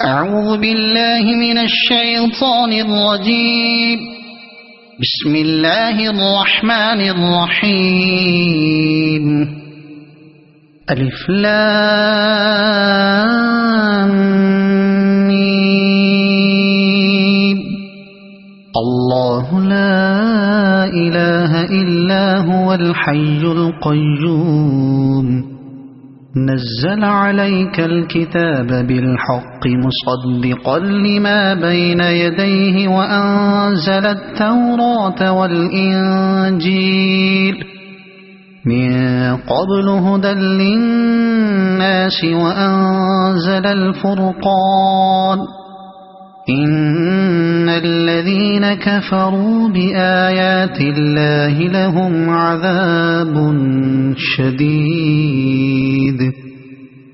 أعوذ بالله من الشيطان الرجيم. بسم الله الرحمن الرحيم. ألف لام ميم. الله لا إله إلا هو الحي القيوم. نزل عليك الكتاب بالحق مصدقا لما بين يديه وأنزل التوراة والإنجيل من قبل هدى للناس وأنزل الفرقان. إن الذين كفروا بآيات الله لهم عذاب شديد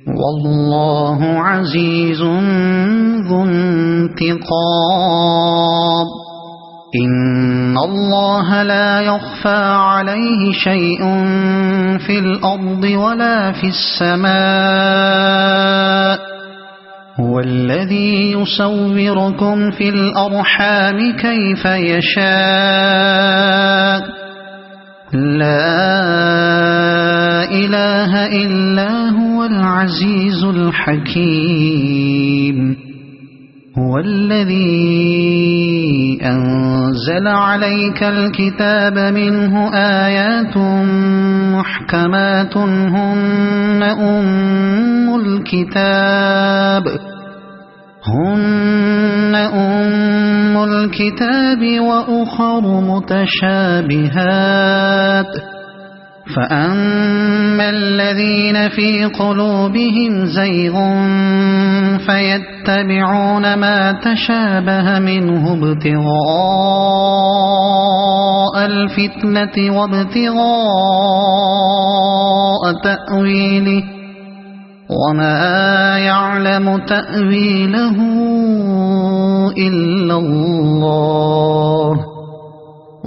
والله عزيز ذو انتقام. إن الله لا يخفى عليه شيء في الأرض ولا في السماء. هو الذي يصوركم في الأرحام كيف يشاء. لا إله إلا هو العزيز الحكيم. هو الذي أنزل عليك الكتاب منه آيات محكمات هن أم الكتاب وأخر متشابهات. فأما الذين في قلوبهم زيغ فيتبعون ما تشابه منه ابتغاء الفتنة وابتغاء تأويله وما يعلم تأويله إلا الله.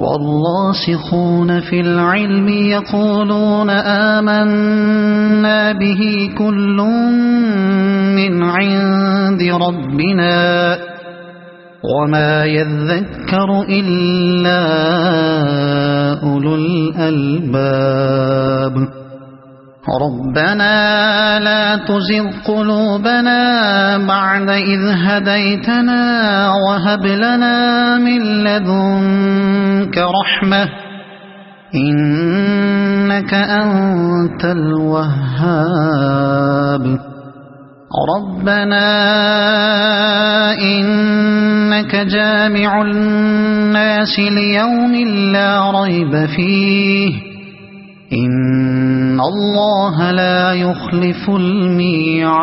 والراسخون في العلم يقولون آمنا به كل من عند ربنا وما يذكر إلا أولو الألباب. ربنا لا تزغ قلوبنا بعد إذ هديتنا وهب لنا من لدنك رحمة إنك أنت الوهاب. ربنا إنك جامع الناس ليوم لا ريب فيه إن الله لا يخلف الميعاد.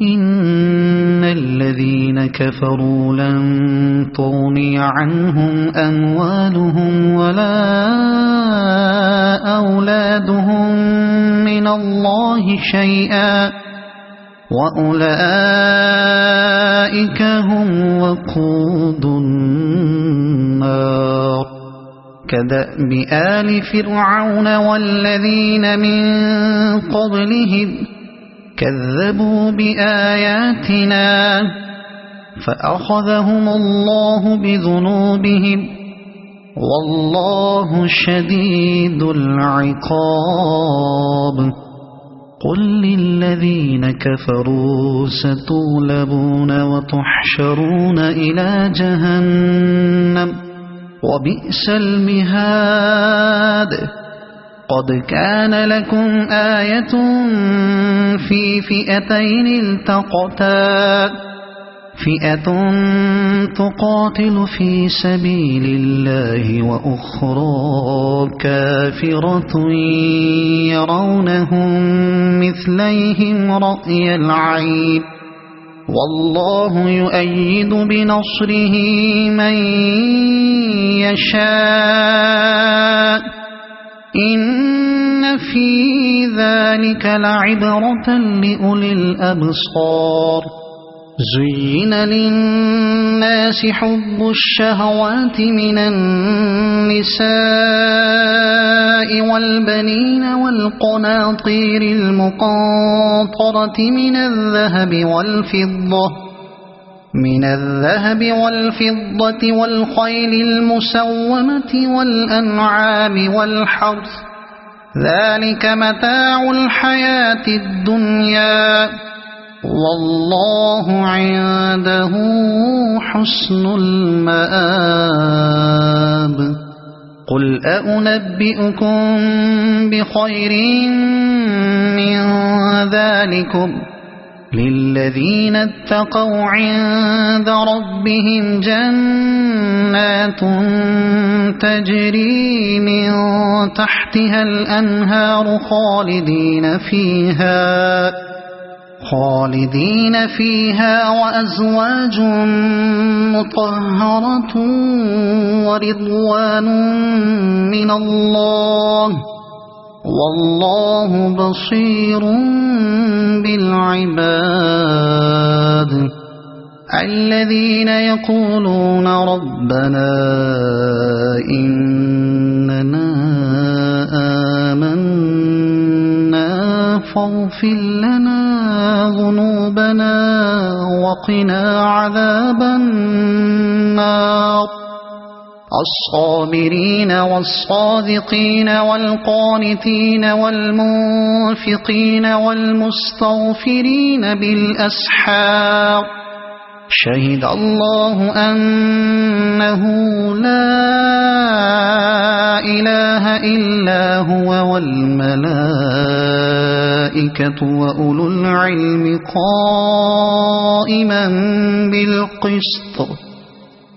إن الذين كفروا لن تغني عنهم أموالهم ولا أولادهم من الله شيئا وأولئك هم وقود النار. كدأب آل فرعون والذين من قبلهم كذبوا بآياتنا فأخذهم الله بذنوبهم والله شديد العقاب. قل للذين كفروا ستغلبون وتحشرون إلى جهنم وبئس المهاد. قد كان لكم آية في فئتين التقتا فئة تقاتل في سبيل الله وأخرى كافرة يرونهم مثليهم رأي العين والله يؤيد بنصره من يشاء. إن في ذلك لعبرة لأولي الأبصار. زين للناس حب الشهوات من النساء والبنين والقناطير المقنطرة من الذهب والفضة والخيل المسومة والأنعام والحرث ذلك متاع الحياة الدنيا والله عنده حسن المآب قل أنبئكم بخير من ذلكم للذين اتقوا عند ربهم جنات تجري من تحتها الأنهار خالدين فيها وأزواج مطهرة ورضوان من الله والله بصير بالعباد الذين يقولون ربنا إننا آمنا فاغفر لنا ذنوبنا وقنا عذاب النار الصابرين والصادقين والقانتين والمنفقين والمستغفرين بالأسحار شهد الله أنه لا إله إلا هو والملائكة وأولو العلم قائما بالقسط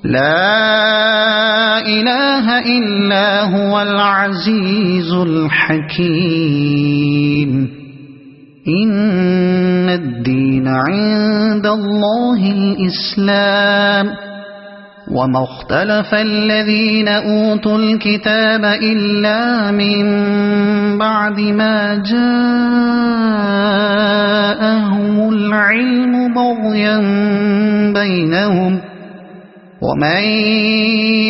لا إله إلا هو العزيز الحكيم إن الدين عند الله الإسلام وما اختلف الذين أوتوا الكتاب إلا من بعد ما جاءهم العلم بغيا بينهم ومن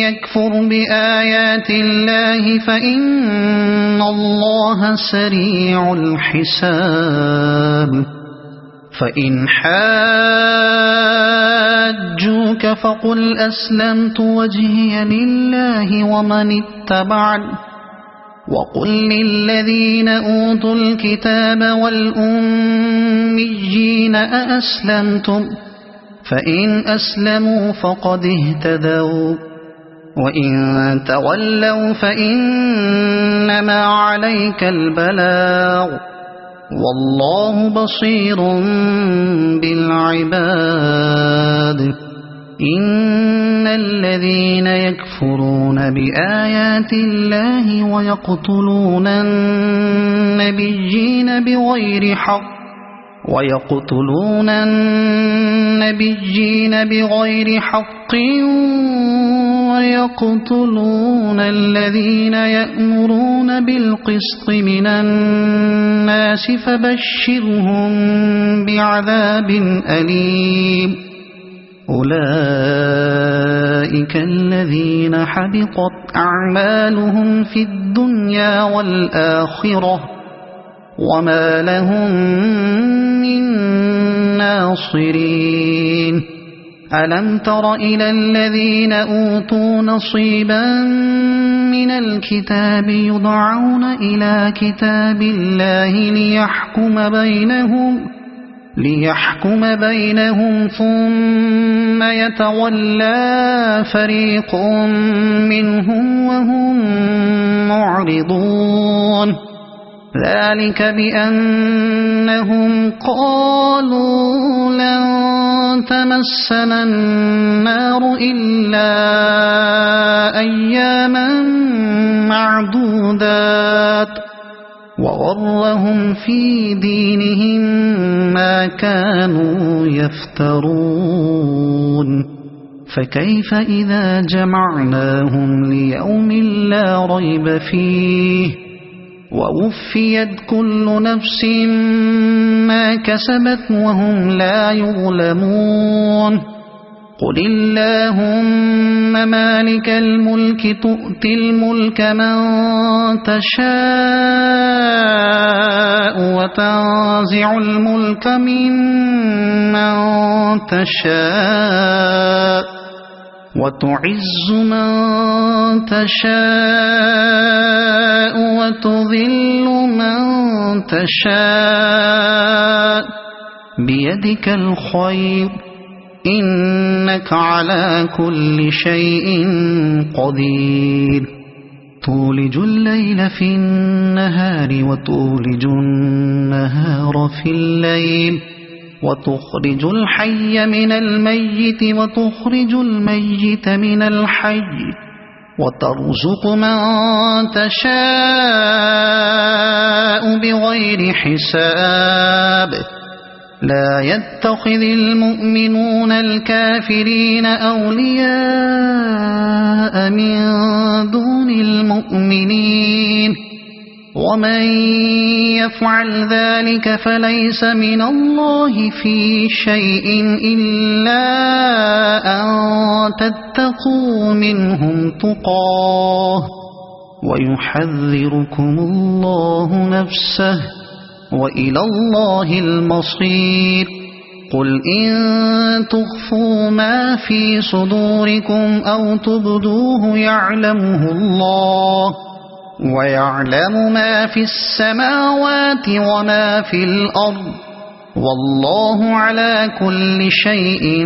يكفر بآيات الله فإن الله سريع الحساب فإن حاجوك فقل أسلمت وجهي لله ومن اتبعني وقل للذين أوتوا الكتاب والأميين أأسلمتم فإن أسلموا فقد اهتدوا وإن تولوا فإنما عليك البلاغ والله بصير بالعباد إن الذين يكفرون بآيات الله ويقتلون النبيين بغير حق ويقتلون الذين يأمرون بالقسط من الناس فبشرهم بعذاب أليم أولئك الذين حبطت أعمالهم في الدنيا والآخرة وما لهم من ناصرين ألم تر إلى الذين أوتوا نصيبا من الكتاب يدعون إلى كتاب الله ليحكم بينهم ثم يتولى فريق منهم وهم معرضون ذلك بأنهم قالوا لن تمسنا النار إلا أياما معدودات وغرهم في دينهم ما كانوا يفترون فكيف إذا جمعناهم ليوم لا ريب فيه ووفيت كل نفس ما كسبت وهم لا يظلمون قل اللهم مالك الملك تؤتي الملك من تشاء وتنزع الملك ممن تشاء وتعز من تشاء وتذل من تشاء بيدك الخير إنك على كل شيء قدير تولج الليل في النهار وتولج النهار في الليل وتخرج الحي من الميت وتخرج الميت من الحي وترزق من تشاء بغير حساب لا يتخذ المؤمنون الكافرين أولياء من دون المؤمنين ومن يفعل ذلك فليس من الله في شيء إلا أن تتقوا منهم تقاه ويحذركم الله نفسه وإلى الله المصير قل إن تخفوا ما في صدوركم أو تبدوه يعلمه الله ويعلم ما في السماوات وما في الأرض والله على كل شيء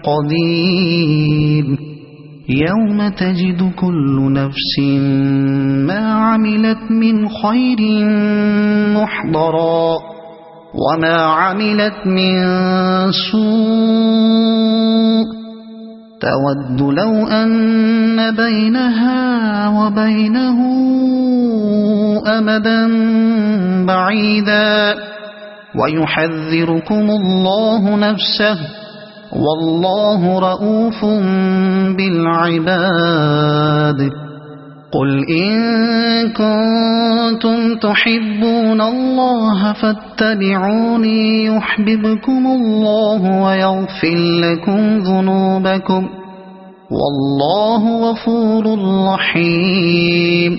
قدير يوم تجد كل نفس ما عملت من خير محضرا وما عملت من سوء تود لو أن بينها وبينه أمدا بعيدا ويحذركم الله نفسه والله رؤوف بالعباد قل إن كنتم تحبون الله فاتبعوني يحببكم الله ويغفر لكم ذنوبكم والله غفور رحيم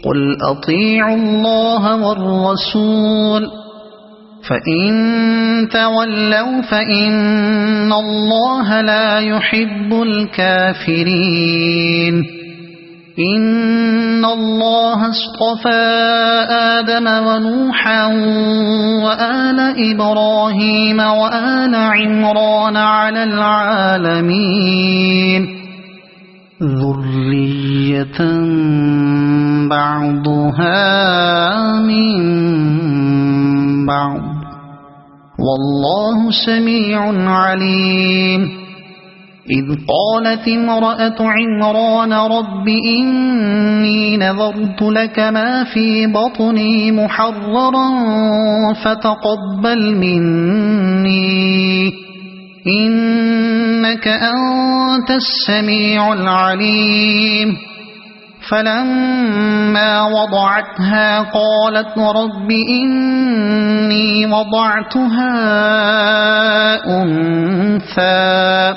قل أطيعوا الله والرسول فإن تولوا فإن الله لا يحب الكافرين إن الله اصطفى آدم ونوحا وآل إبراهيم وآل عمران على العالمين ذرية بعضها من بعض والله سميع عليم إذ قالت امرأة عمران رب إني نذرت لك ما في بطني محررا فتقبل مني إنك أنت السميع العليم فلما وضعتها قالت رب إني وضعتها أنثى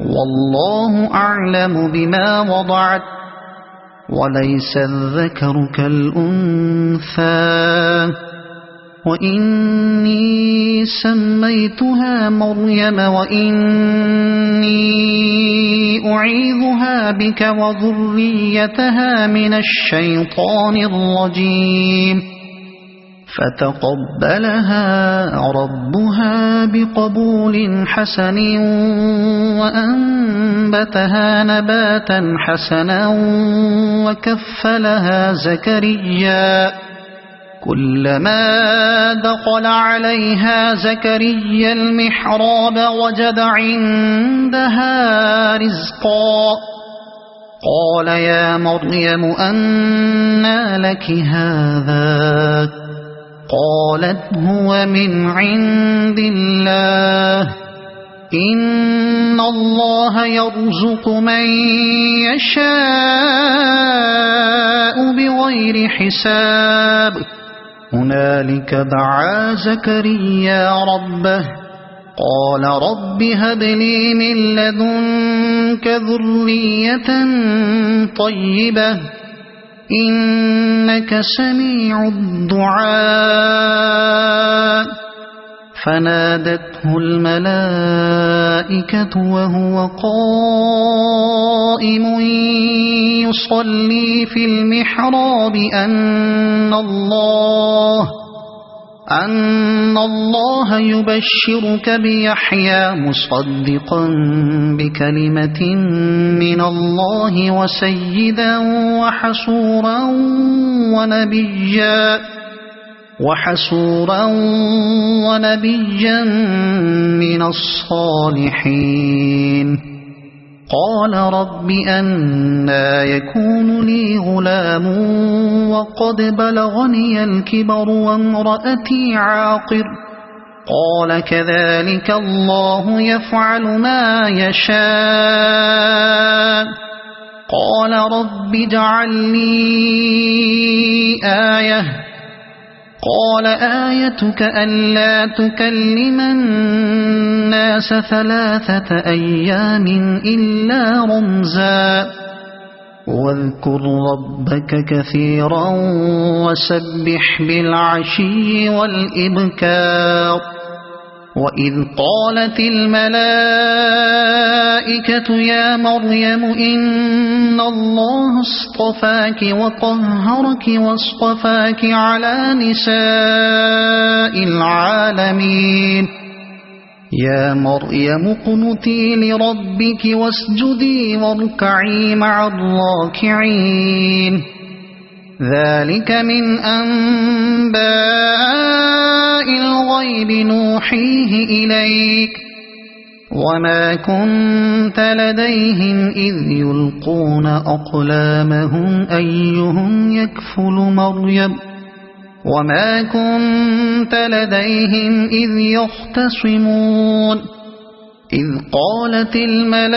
والله أعلم بما وضعت وليس الذكر كالأنثى وإني سميتها مريم وإني أعيذها بك وذريتها من الشيطان الرجيم فتقبلها ربها بقبول حسن وأنبتها نباتا حسنا وكفلها زكريا كلما دخل عليها زكريا المحراب وجد عندها رزقا قال يا مريم أنى لك هذا قالت هو من عند الله إن الله يرزق من يشاء بغير حساب هنالك دعا زكريا ربه قال رب هب لي من لدنك ذرية طيبة إنك سميع الدعاء فنادته الملائكة وهو قائم يصلي في المحراب أن الله يبشرك بيحيى مصدقا بكلمة من الله وسيدا وحسورا ونبيا من الصالحين قال رب أنى يكون لي غلام وقد بلغني الكبر وامرأتي عاقر قال كذلك الله يفعل ما يشاء قال رب اجعل لي آية قال آيتك ألا تكلم الناس 3 أيام إلا رمزا واذكر ربك كثيرا وسبح بالعشي والإبكار وإذ قالت الملائكة يا مريم إن الله اصطفاك وطهرك واصطفاك على نساء العالمين يا مريم اقنتي لربك واسجدي واركعي مع الراكعين ذلك من أنباء الغيب نوحيه إليك وما كنت لديهم إذ يلقون أقلامهم أيهم يكفل مريم وما كنت لديهم إذ يختصمون إذ قالت الملائكة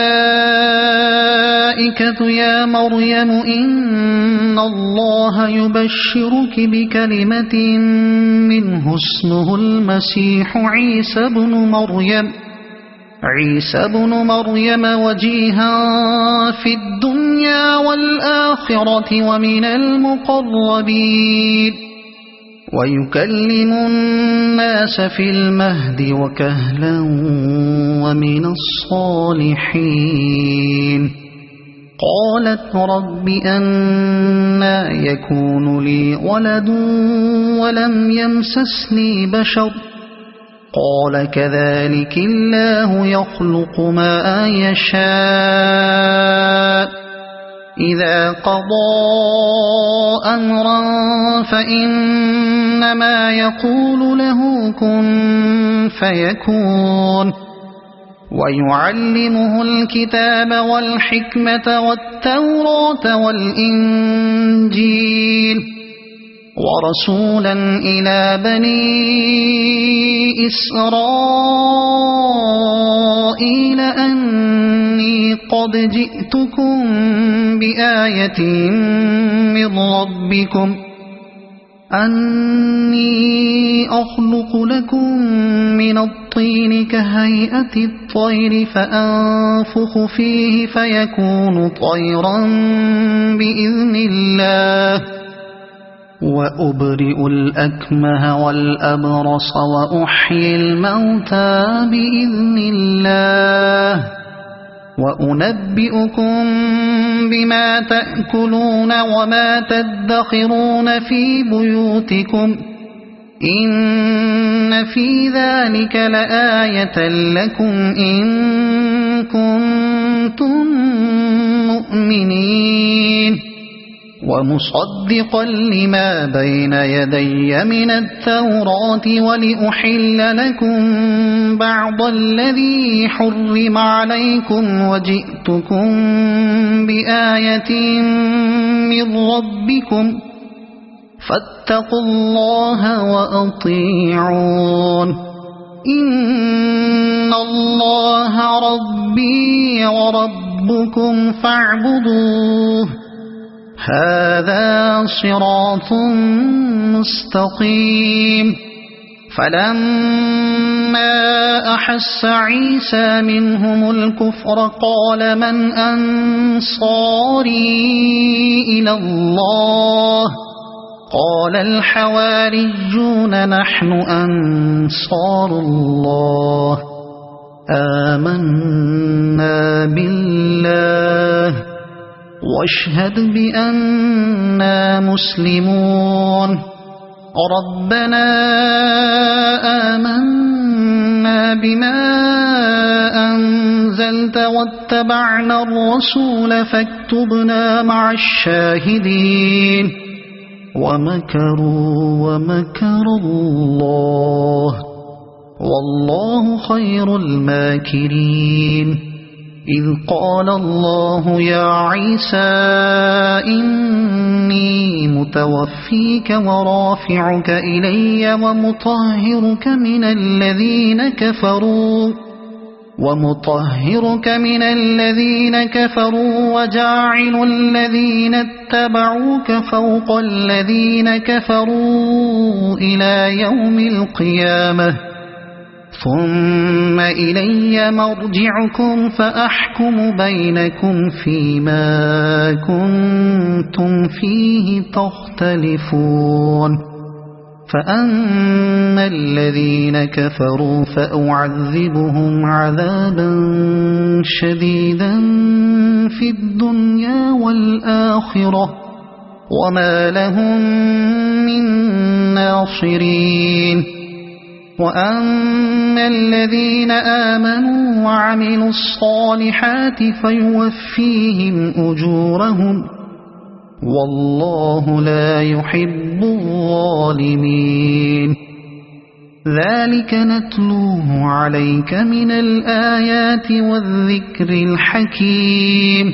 يا مريم إن الله يبشرك بكلمة منه اسمه المسيح عيسى بن مريم وجيها في الدنيا والآخرة ومن المقربين ويكلم الناس في المهد وكهلا ومن الصالحين قالت رب أنى يكون لي ولد ولم يمسسني بشر قال كذلك الله يخلق ما يشاء إذا قضى أمرا فإنما يقول له كن فيكون ويعلمه الكتاب والحكمة والتوراة والإنجيل ورسولا إلى بني إسرائيل أني قد جئتكم بآية من ربكم أني أخلق لكم من الطين كهيئة الطير فأنفخ فيه فيكون طيرا بإذن الله وأبرئ الأكمه والأبرص وأحيي الموتى بإذن الله وأنبئكم بما تأكلون وما تدخرون في بيوتكم إن في ذلك لآية لكم إن كنتم مؤمنين ومصدقا لما بين يدي من التوراة ولأحل لكم بعض الذي حرم عليكم وجئتكم بآية من ربكم فاتقوا الله وأطيعون إن الله الله ربي وربكم فاعبدوه هذا صراط مستقيم فلما أحس عيسى منهم الكفر قال من أنصاري إلى الله قال الحواريون نحن أنصار الله آمنا بالله واشهد بأننا مسلمون ربنا آمنا بما أنزلت واتبعنا الرسول فاكتبنا مع الشاهدين ومكروا ومكر الله والله خير الماكرين إذ قال الله يا عيسى إني متوفيك ورافعك إلي ومطهرك من الذين كفروا وجاعل الذين اتبعوك فوق الذين كفروا إلى يوم القيامة ثم إلي مرجعكم فأحكم بينكم فيما كنتم فيه تختلفون فأما الذين كفروا فأعذبهم عذابا شديدا في الدنيا والآخرة وما لهم من ناصرين وأما الذين آمنوا وعملوا الصالحات فيوفيهم أجورهم والله لا يحب الظالمين ذلك نتلوه عليك من الآيات والذكر الحكيم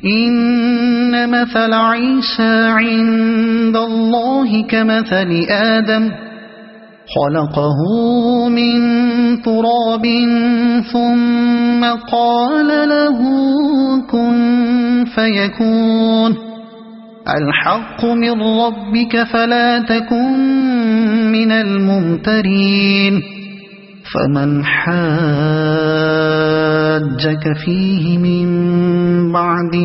إن مثل عيسى عند الله كمثل آدم خلقه من تراب ثم قال له كن فيكون الحق من ربك فلا تكن من الممترين فمن حاجك فيه من بعد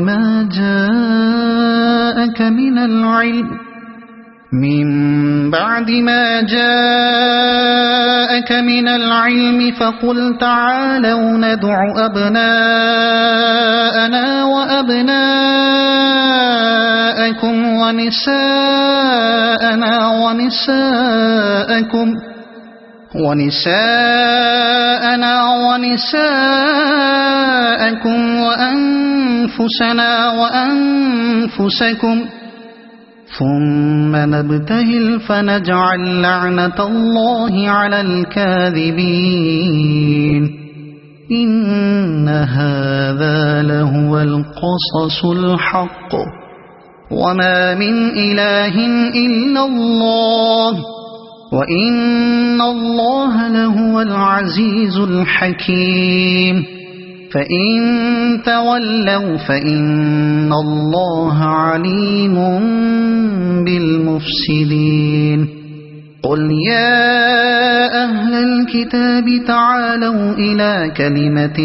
ما جاءك من العلم فقل تعالوا ندع أبناءنا وأبناءكم ونساءنا ونساءكم وأنفسنا وأنفسكم ثم نبتهل فنجعل لعنة الله على الكاذبين إن هذا لهو القصص الحق وما من إله إلا الله وإن الله لهو العزيز الحكيم فإن تولوا فإن الله عليم بالمفسدين قل يا أهل الكتاب تعالوا إلى كلمة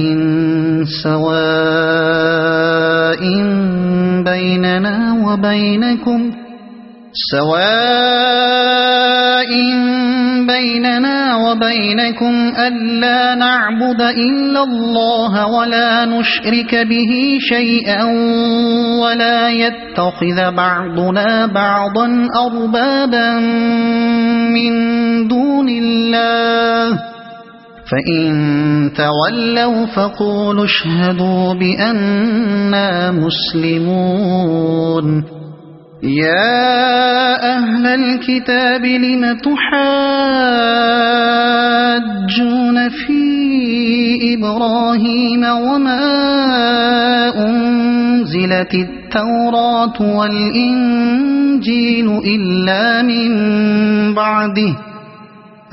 سواء بيننا وبينكم ألا نعبد إلا الله ولا نشرك به شيئا ولا يتخذ بعضنا بعضا أربابا من دون الله فإن تولوا فقولوا اشهدوا بأننا مسلمون يا أهل الكتاب لم تحاجون في إبراهيم وما أنزلت التوراة والإنجيل إلا من بعده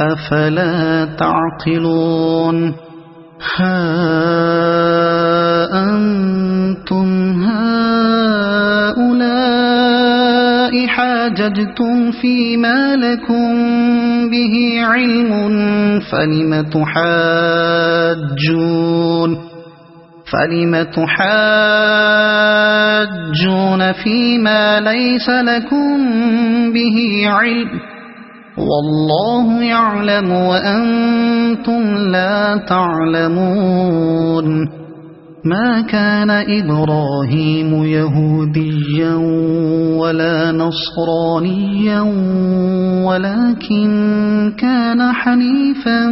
أفلا تعقلون ها أنتم هؤلاء حاججتم فيما لكم به علم فلم تحاجون فيما ليس لكم به علم والله يعلم وأنتم لا تعلمون ما كان إبراهيم يهوديا ولا نصرانيا ولكن كان حنيفا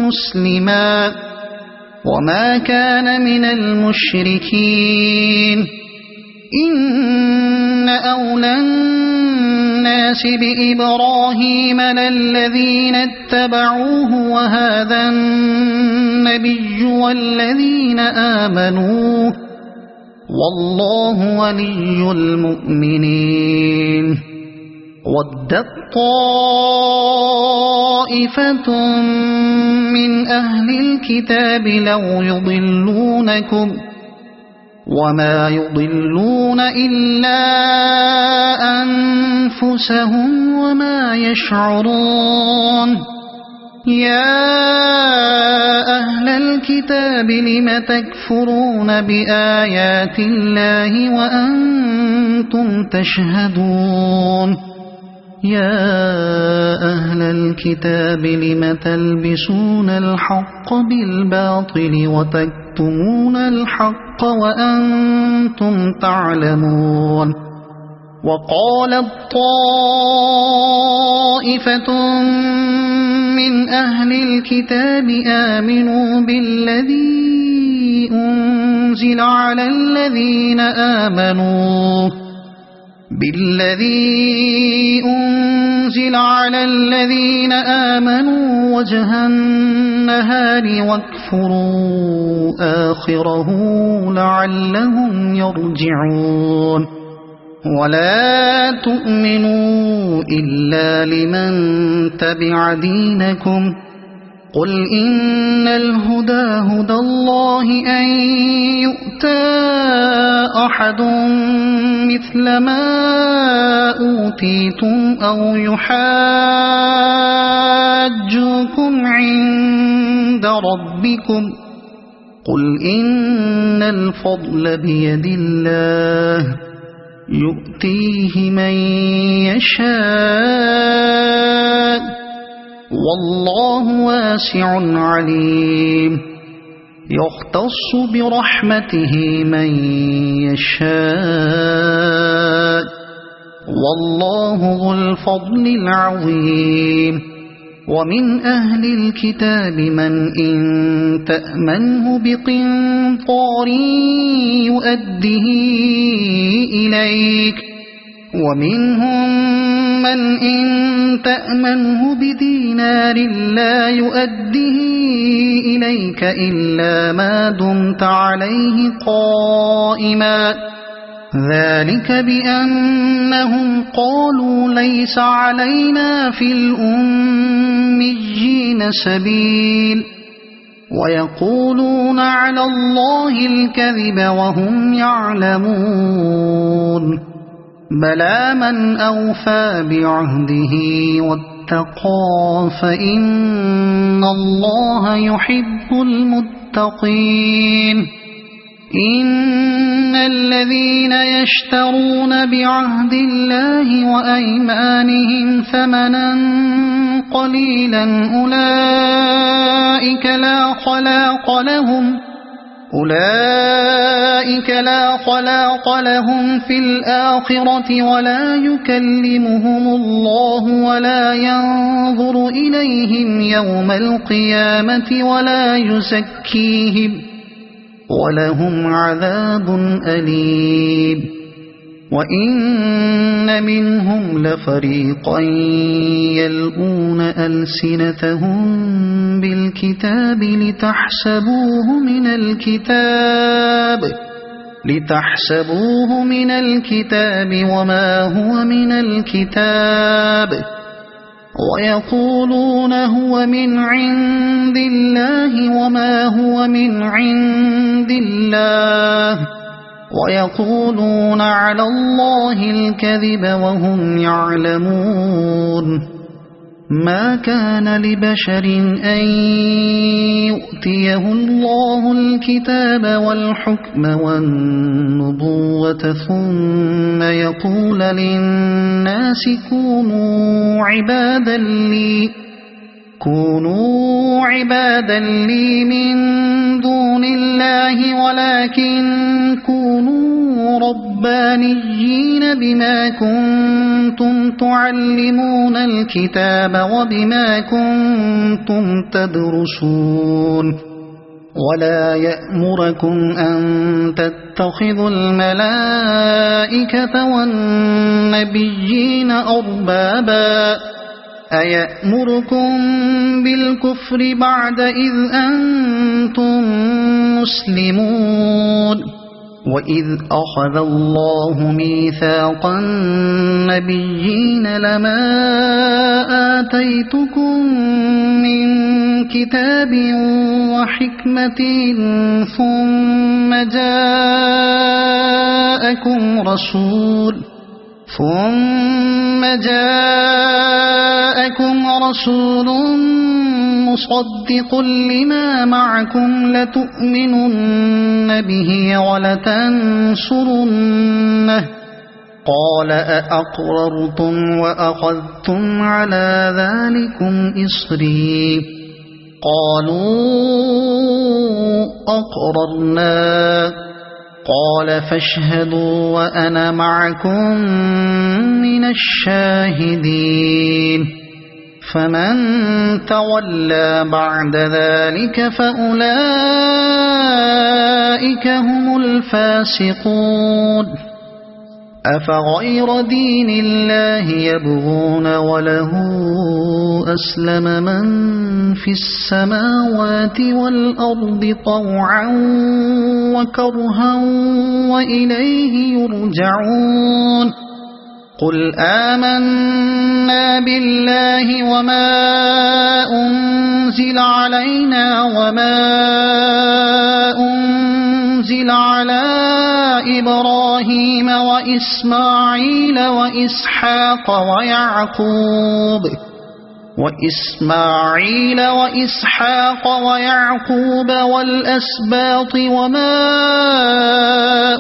مسلما وما كان من المشركين إن أولى الناس بإبراهيم للذين اتبعوه وهذا النبي والذين آمنوا والله ولي المؤمنين ودت طائفة من أهل الكتاب لو يضلونكم وما يضلون إلا أنفسهم وما يشعرون يا أهل الكتاب لم تكفرون بآيات الله وأنتم تشهدون يا أهل الكتاب لم تلبسون الحق بالباطل وتكتمون الحق وأنتم تعلمون وقالت طائفة من أهل الكتاب آمنوا بالذي أنزل على الذين آمنوا وجه النهار واكفروا آخره لعلهم يرجعون ولا تؤمنوا إلا لمن تبع دينكم قل إن الهدى هدى الله أن يؤتى أحد مثل ما أوتيتم أو يحاجوكم عند ربكم قل إن الفضل بيد الله يؤتيه من يشاء والله واسع عليم يختص برحمته من يشاء والله ذو الفضل العظيم ومن أهل الكتاب من إن تأمنه بقنطار يؤده إليك ومنهم من إن تأمنه بدينار لا يؤده إليك إلا ما دمت عليه قائما ذلك بأنهم قالوا ليس علينا في الأميين سبيل ويقولون على الله الكذب وهم يعلمون بلى من أوفى بعهده واتقى فإن الله يحب المتقين إن الذين يشترون بعهد الله وأيمانهم ثمنا قليلا أولئك لا خلاق لهم في الآخرة ولا يكلمهم الله ولا ينظر إليهم يوم القيامة ولا يزكيهم ولهم عذاب أليم وإن منهم لفريقا يلؤون ألسنتهم بالكتاب لتحسبوه من الكتاب وما هو من الكتاب ويقولون هو من عند الله وما هو من عند الله ويقولون على الله الكذب وهم يعلمون ما كان لبشر أن يؤتيه الله الكتاب والحكم والنبوة ثم يقول للناس كونوا عبادا لي من دون الله ولكن كونوا ربانيين بما كنتم تعلمون الكتاب وبما كنتم تدرسون ولا يأمركم أن تتخذوا الملائكة والنبيين أربابا أيأمركم بالكفر بعد إذ أنتم مسلمون وإذ أخذ الله ميثاق النبيين لما آتيتكم من كتاب وحكمة ثم جاءكم رسول مصدق لما معكم لتؤمنن به ولتنصرنه قال أأقررتم وأخذتم على ذلكم إصري قالوا أقررنا قال فاشهدوا وأنا معكم من الشاهدين فمن تولى بعد ذلك فأولئك هم الفاسقون أفغير دين الله يبغون وله أسلم من في السماوات والأرض طوعا وكرها وإليه يرجعون قل آمنا بالله وما أنزل علينا وما أنزل على إبراهيم وإسماعيل وإسحاق ويعقوب والأسباط وما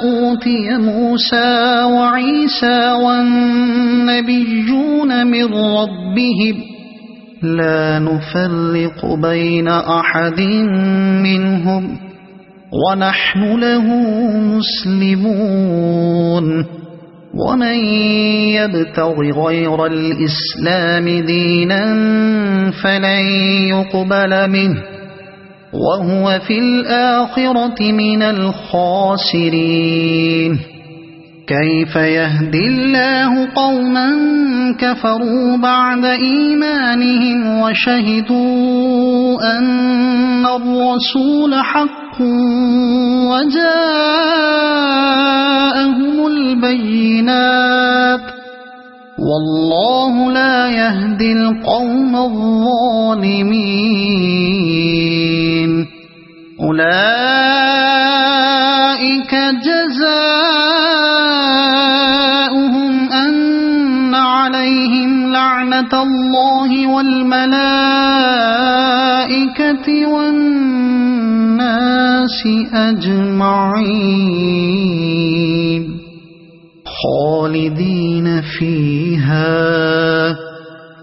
أوتي موسى وعيسى والنبيون من ربهم لا نفرق بين أحد منهم ونحن له مسلمون ومن يبتغ غير الإسلام دينا فلن يقبل منه وهو في الآخرة من الخاسرين كيف يهدي الله قوما كفروا بعد إيمانهم وشهدوا أن الرسول حق وجاءهم البينات والله لا يهدي القوم الظالمين أولئك جزاؤهم أن عليهم لعنة الله والملائكة والناس أجمعين خالدين فيها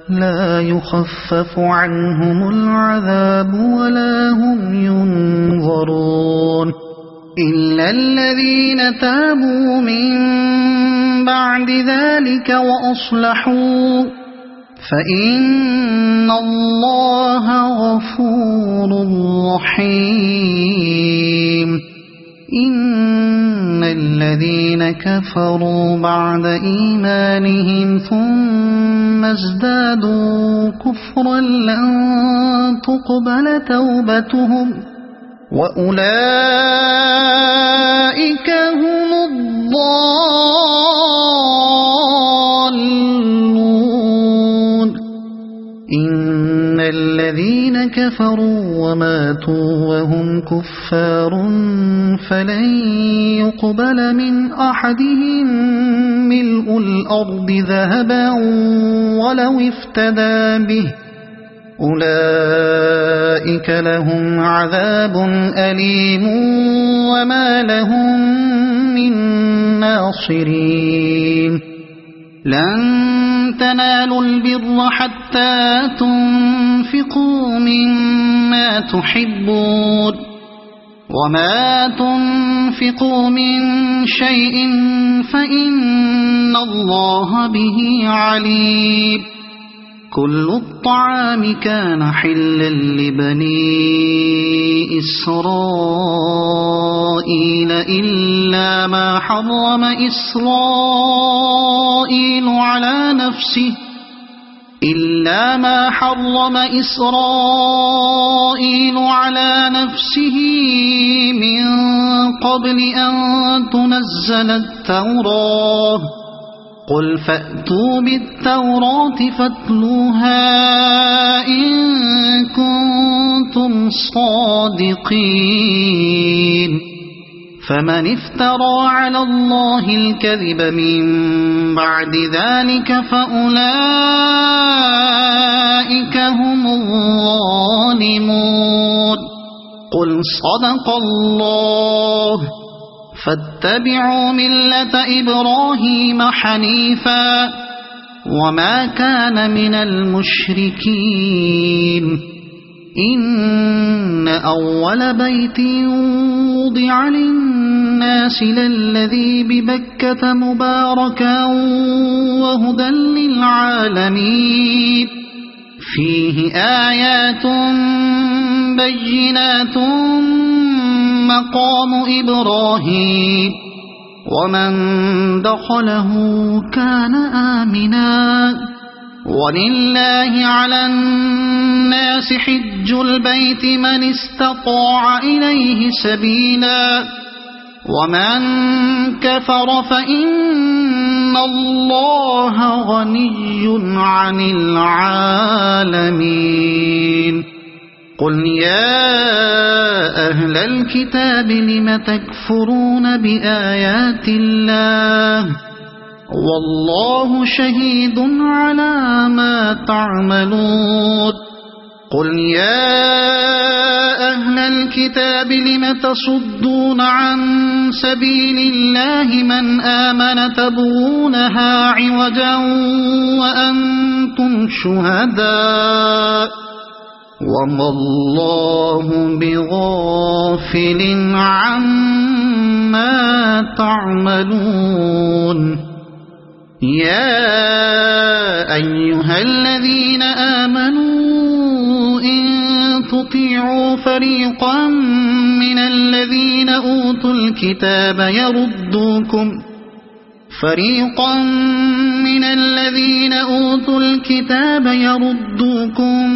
لا يخفف عنهم العذاب ولا هم ينظرون إلا الذين تابوا من بعد ذلك وأصلحوا فإن الله غفور رحيم إن الذين كفروا بعد إيمانهم ثم ازدادوا كفرا لن تقبل توبتهم وأولئك هم الضالون كفروا وماتوا وهم كفار فلن يقبل من أحدهم ملء الأرض ذهبا ولو افتدى به أولئك لهم عذاب أليم وما لهم من ناصرين لن تنالوا البر حتى تنفقوا مما تحبون وما تنفقوا من شيء فإن الله به عليم كل الطعام كان حلا لبني إسرائيل إلا ما حرم إسرائيل على نفسه من قبل أن تنزل التوراة قل فأتوا بالتوراة فاتلوها إن كنتم صادقين فمن افترى على الله الكذب من بعد ذلك فأولئك هم الظالمون قل صدق الله فاتبعوا ملة إبراهيم حنيفا وما كان من المشركين إن أول بيت وضع للناس للذي ببكة مباركا وهدى للعالمين فيه آيات بينات مقام إبراهيم ومن دخله كان آمنا ولله على الناس حج البيت من استطاع إليه سبيلا ومن كفر فإن الله غني عن العالمين قل يا أهل الكتاب لم تكفرون بآيات الله والله شهيد على ما تعملون قل يا أهل الكتاب لم تصدون عن سبيل الله من آمن تبغونها عوجا وأنتم شهداء وما الله بغافل عما تعملون يا أيها الذين آمنوا إن تطيعوا فريقا من الذين أوتوا الكتاب يردوكم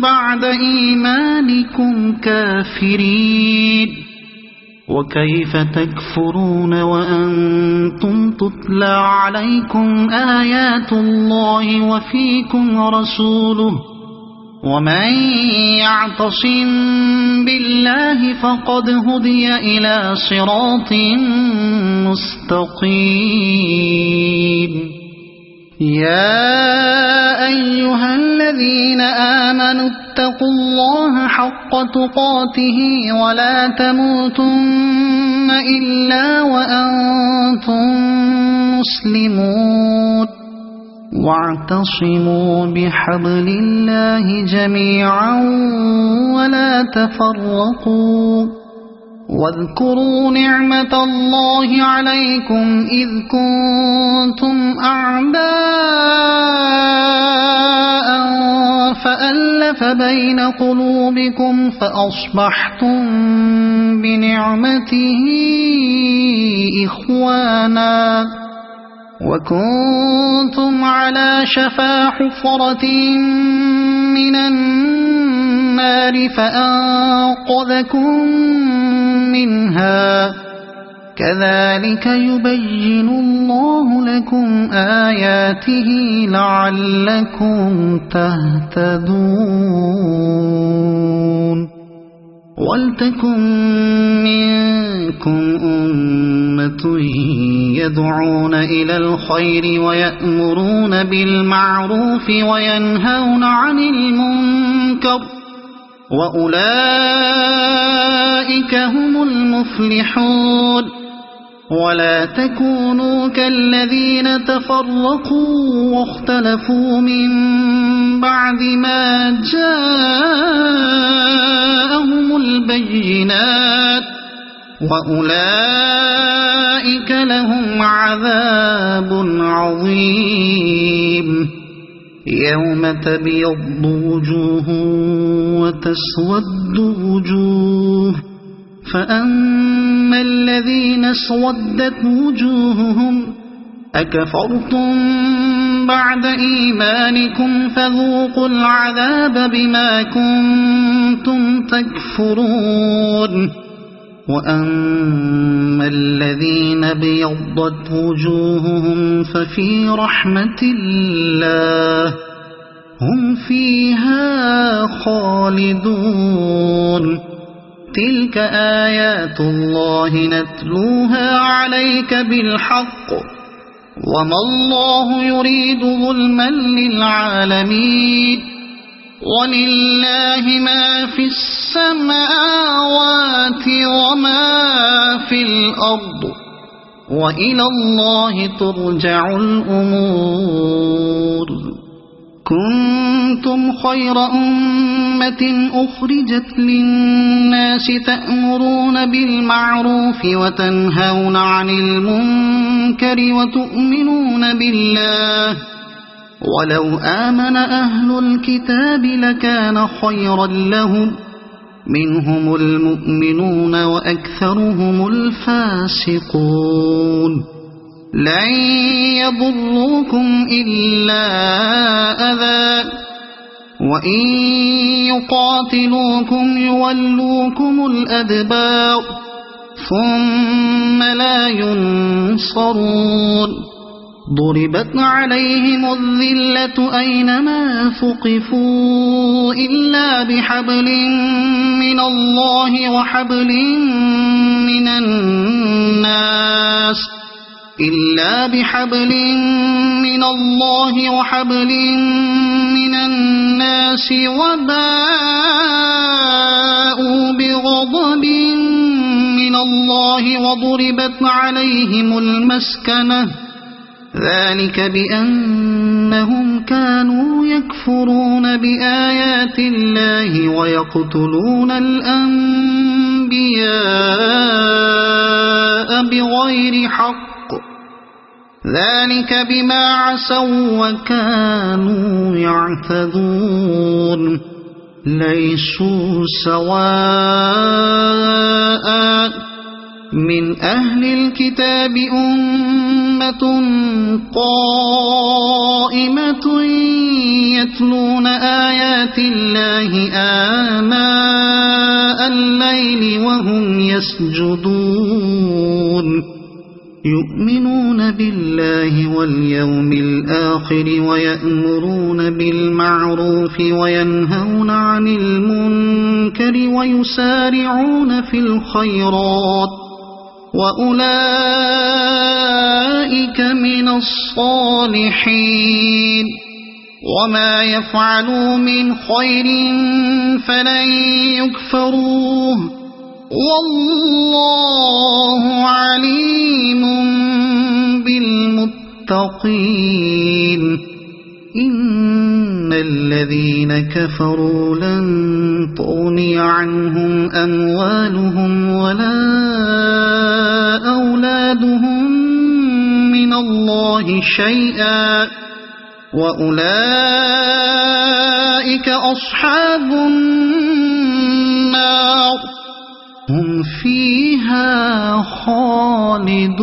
بعد إيمانكم كافرين وكيف تكفرون وأنتم تتلى عليكم آيات الله وفيكم رسوله ومن يعتصم بالله فقد هدي إلى صراط مستقيم يا أيها الذين آمنوا اتقوا الله حق تقاته ولا تموتن إلا وأنتم مسلمون واعتصموا بحبل الله جميعا ولا تفرقوا واذكروا نعمة الله عليكم إذ كنتم أعداء فألف بين قلوبكم فأصبحتم بنعمته إخوانا وكنتم على شفا حفرة من النار فأنقذكم منها كذلك يبين الله لكم آياته لعلكم تهتدون ولتكن منكم أمة يدعون إلى الخير ويأمرون بالمعروف وينهون عن المنكر وأولئك هم المفلحون ولا تكونوا كالذين تفرقوا واختلفوا من بعد ما جاءهم البينات وأولئك لهم عذاب عظيم يوم تبيض وجوه وتسود وجوه فأما الذين اسودت وجوههم أكفرتم بعد إيمانكم فذوقوا العذاب بما كنتم تكفرون وأما الذين ابيضت وجوههم ففي رحمة الله هم فيها خالدون تلك آيات الله نتلوها عليك بالحق وما الله يريد ظلما للعالمين ولله ما في السماوات وما في الأرض وإلى الله ترجع الأمور كنتم خير أمة أخرجت للناس تأمرون بالمعروف وتنهون عن المنكر وتؤمنون بالله ولو آمن أهل الكتاب لكان خيرا لهم منهم المؤمنون وأكثرهم الفاسقون لن يضروكم إلا أذى وإن يقاتلوكم يولوكم الأدبار ثم لا ينصرون ضربت عليهم الذلة أينما ثقفوا إلا بحبل من الله وحبل من الناس وباءوا بغضب من الله وضربت عليهم المسكنة ذلك بأنهم كانوا يكفرون بآيات الله ويقتلون الأنبياء بغير حق ذلك بما عصوا وكانوا يعتدون ليسوا سواء من أهل الكتاب أمة قائمة يتلون آيات الله آناء الليل وهم يسجدون يؤمنون بالله واليوم الآخر ويأمرون بالمعروف وينهون عن المنكر ويسارعون في الخيرات وأولئك من الصالحين وما يفعلوا من خير فلن يكفروه والله عليم بالمتقين إن الذين كفروا لن تغني عنهم أموالهم ولا أولادهم من الله شيئا وأولئك أصحاب النار هم فيها خالدون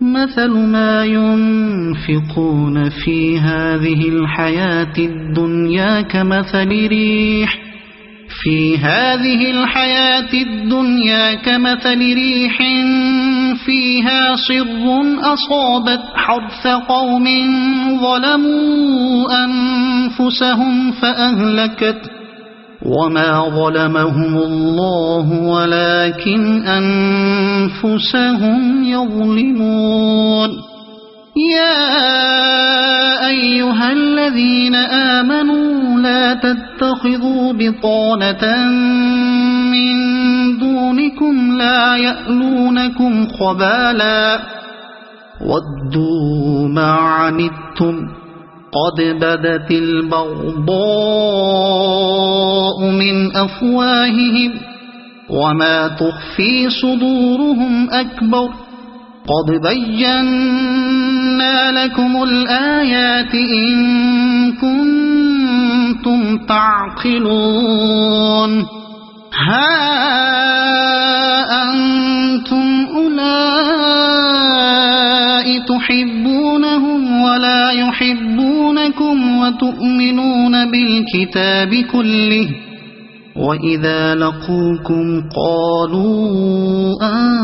مثل ما ينفقون في هذه الحياة الدنيا كمثل ريح في هذه الحياة الدنيا كمثل ريح فيها صر أصابت حرث قوم ظلموا أنفسهم فأهلكت وما ظلمهم الله ولكن أنفسهم يظلمون يا أيها الذين آمنوا لا تتخذوا بطانة من دونكم لا يألونكم خبالا ودوا ما عنتم قد بدت البغضاء من أفواههم وما تخفي صدورهم أكبر قد بينا لكم الآيات إن كنتم تعقلون ها أنتم أولئك تحبونهم ولا يحبونكم وتؤمنون بالكتاب كله وإذا لقوكم قالوا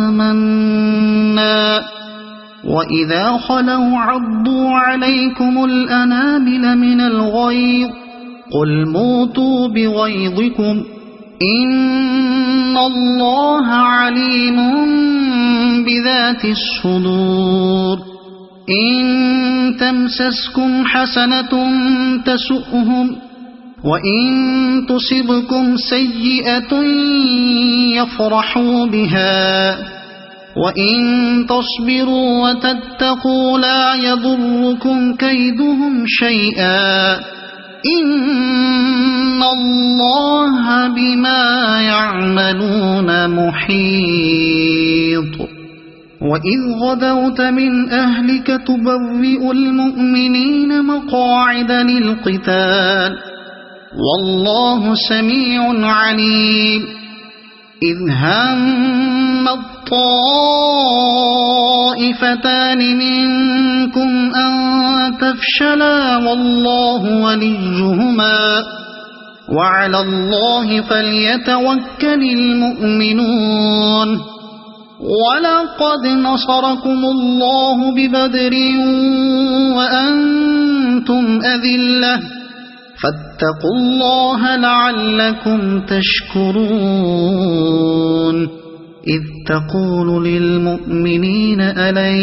آمنا وإذا خلوا عضوا عليكم الأنامل من الغيظ قل موتوا بغيظكم إن الله عليم بذات الصدور إن تمسسكم حسنة تسؤهم وإن تصبكم سيئة يفرحوا بها وإن تصبروا وتتقوا لا يضركم كيدهم شيئا إن الله بما يعملون محيط وإذ غدوت من أهلك تبوئ المؤمنين مقاعد للقتال والله سميع عليم إذ هم الطائفتان منكم أن تفشلا والله وليهما وعلى الله فليتوكل المؤمنون ولقد نصركم الله ببدر وأنتم أذلة فاتقوا الله لعلكم تشكرون إذ تقول للمؤمنين ألن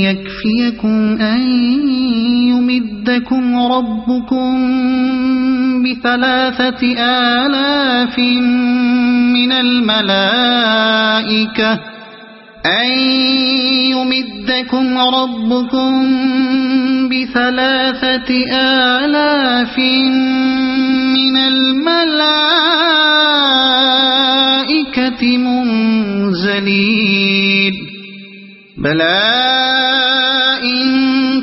يكفيكم أن يمدكم ربكم ب3,000 من الملائكة أن يمدكم ربكم ب3,000 من الملائكة منزلين بلى إن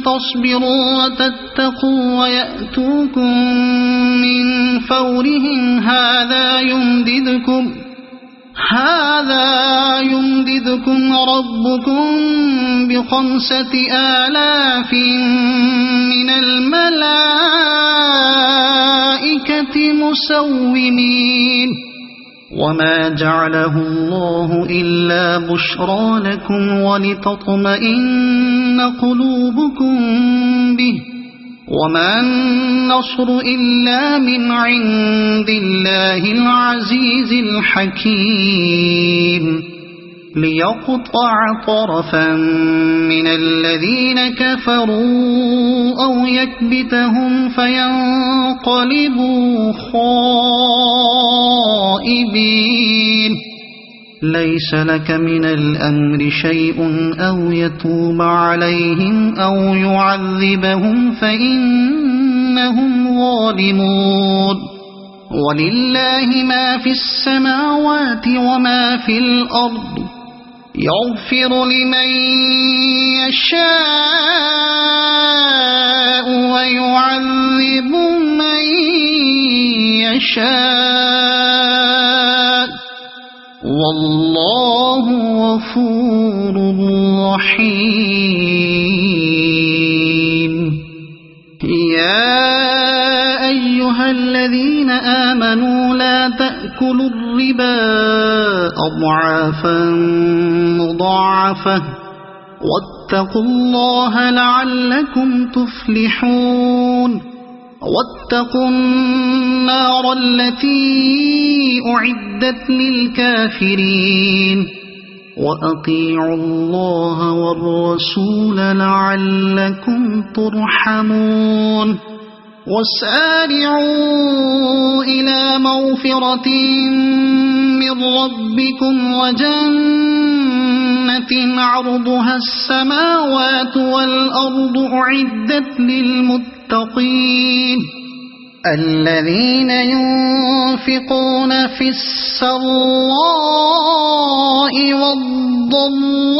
تصبروا وتتقوا ويأتوكم من فورهم هذا يمددكم ربكم ب5,000 من الملائكة مسومين وما جعله الله إلا بشرى لكم ولتطمئن قلوبكم به وما النصر إلا من عند الله العزيز الحكيم ليقطع طرفا من الذين كفروا أو يكبتهم فينقلبوا خائبين ليس لك من الأمر شيء أو يتوب عليهم أو يعذبهم فإنهم ظالمون ولله ما في السماوات وما في الأرض يغفر لمن يشاء ويعذب من يشاء والله غفور رحيم يا أيها الذين آمنوا لا تأكلوا الربا أضعافا مضاعفة واتقوا الله لعلكم تفلحون واتقوا النار التي أعدت للكافرين وأطيعوا الله والرسول لعلكم ترحمون وسارعوا إلى مغفرة من ربكم وجنة عرضها السماوات والأرض أعدت للمتقين الذين ينفقون في السراء والضراء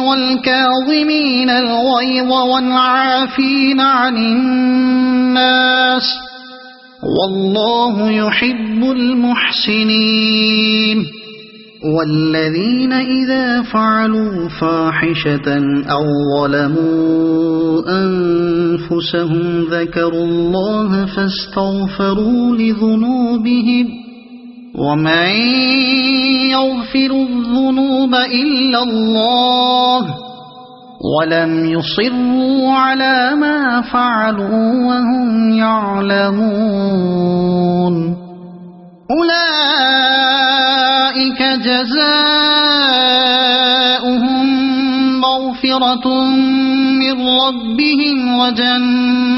والكاظمين الغيظ والعافين عن الناس والله يحب المحسنين والذين إذا فعلوا فاحشة أو ظلموا أنفسهم ذكروا الله فاستغفروا لذنوبهم ومن يغفر الذنوب إلا الله ولم يصروا على ما فعلوا وهم يعلمون أولئك جزاؤهم مغفرة من ربهم وجنات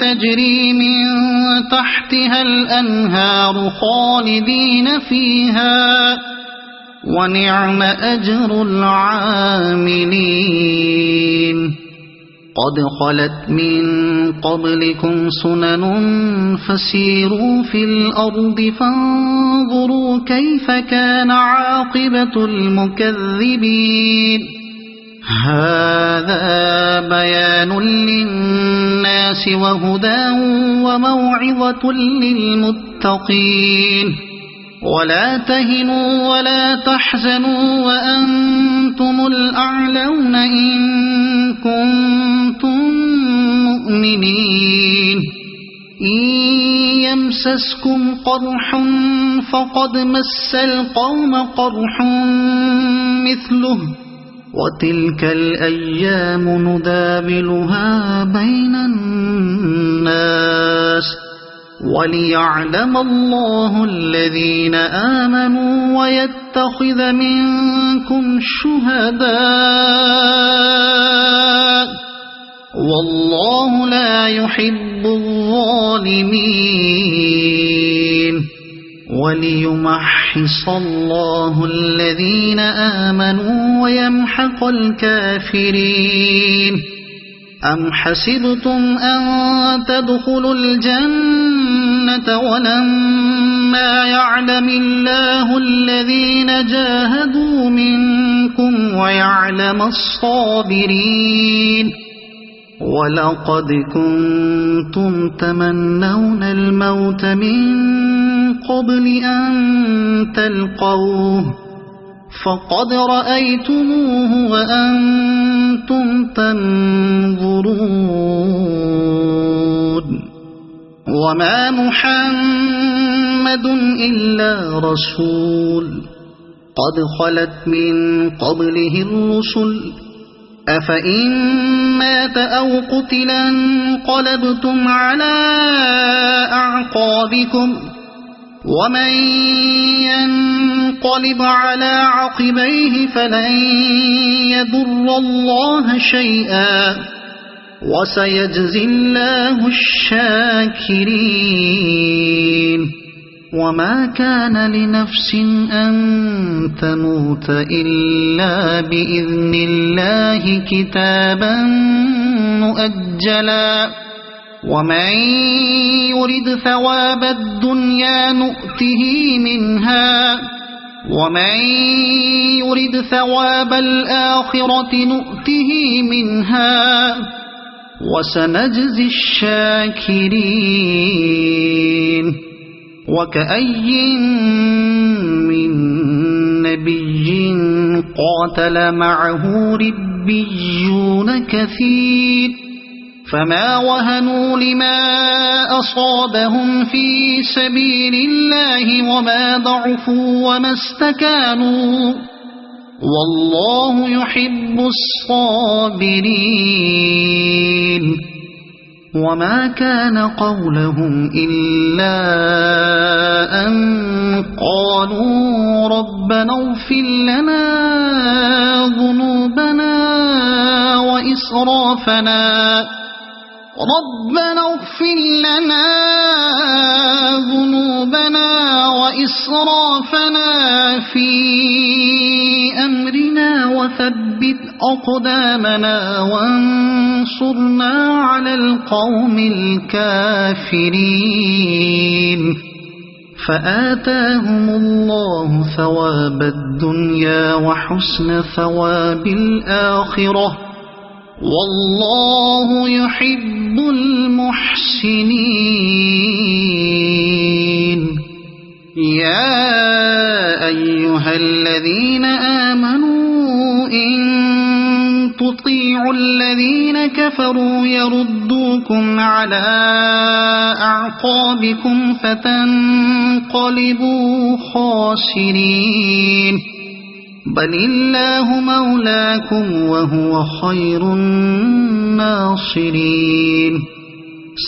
تجري من تحتها الأنهار خالدين فيها ونعم أجر العاملين قد خلت من قبلكم سنن فسيروا في الأرض فانظروا كيف كان عاقبة المكذبين هذا بيان للناس وهدى وموعظة للمتقين ولا تهنوا ولا تحزنوا وأنتم الأعلون إن كنتم مؤمنين إن يمسسكم قرح فقد مس القوم قرح مثله وتلك الأيام نداولها بين الناس وليعلم الله الذين آمنوا ويتخذ منكم شهداء والله لا يحب الظالمين وليمحص الله الذين آمنوا ويمحق الكافرين أم حسبتم أن تدخلوا الجنة ولما يعلم الله الذين جاهدوا منكم ويعلم الصابرين ولقد كنتم تمنون الموت من قبل أن تلقوه فقد رأيتموه وأنتم تنظرون وما محمد إلا رسول قد خلت من قبله الرسل أفإن مات أو قتل انقلبتم على أعقابكم ومن ينقلب على عقبيه فلن يضر الله شيئا وسيجزي الله الشاكرين وما كان لنفس أن تموت إلا بإذن الله كتابا مؤجلا ومن يرد ثواب الدنيا نؤته منها ومن يرد ثواب الآخرة نؤته منها وسنجزي الشاكرين وكأي من نبي قاتل معه ربيون كثير فما وهنوا لما أصابهم في سبيل الله وما ضعفوا وما استكانوا والله يحب الصابرين وما كان قولهم إلا أن قالوا ربنا اغفر لنا ذنوبنا وإسرافنا في أمرنا وثبت أقدامنا وانصرنا على القوم الكافرين فآتاهم الله ثواب الدنيا وحسن ثواب الآخرة والله يحب المحسنين يا أيها الذين آمنوا إن تطيعوا الذين كفروا يردوكم على أعقابكم فتنقلبوا خاسرين بل الله مولاكم وهو خير الناصرين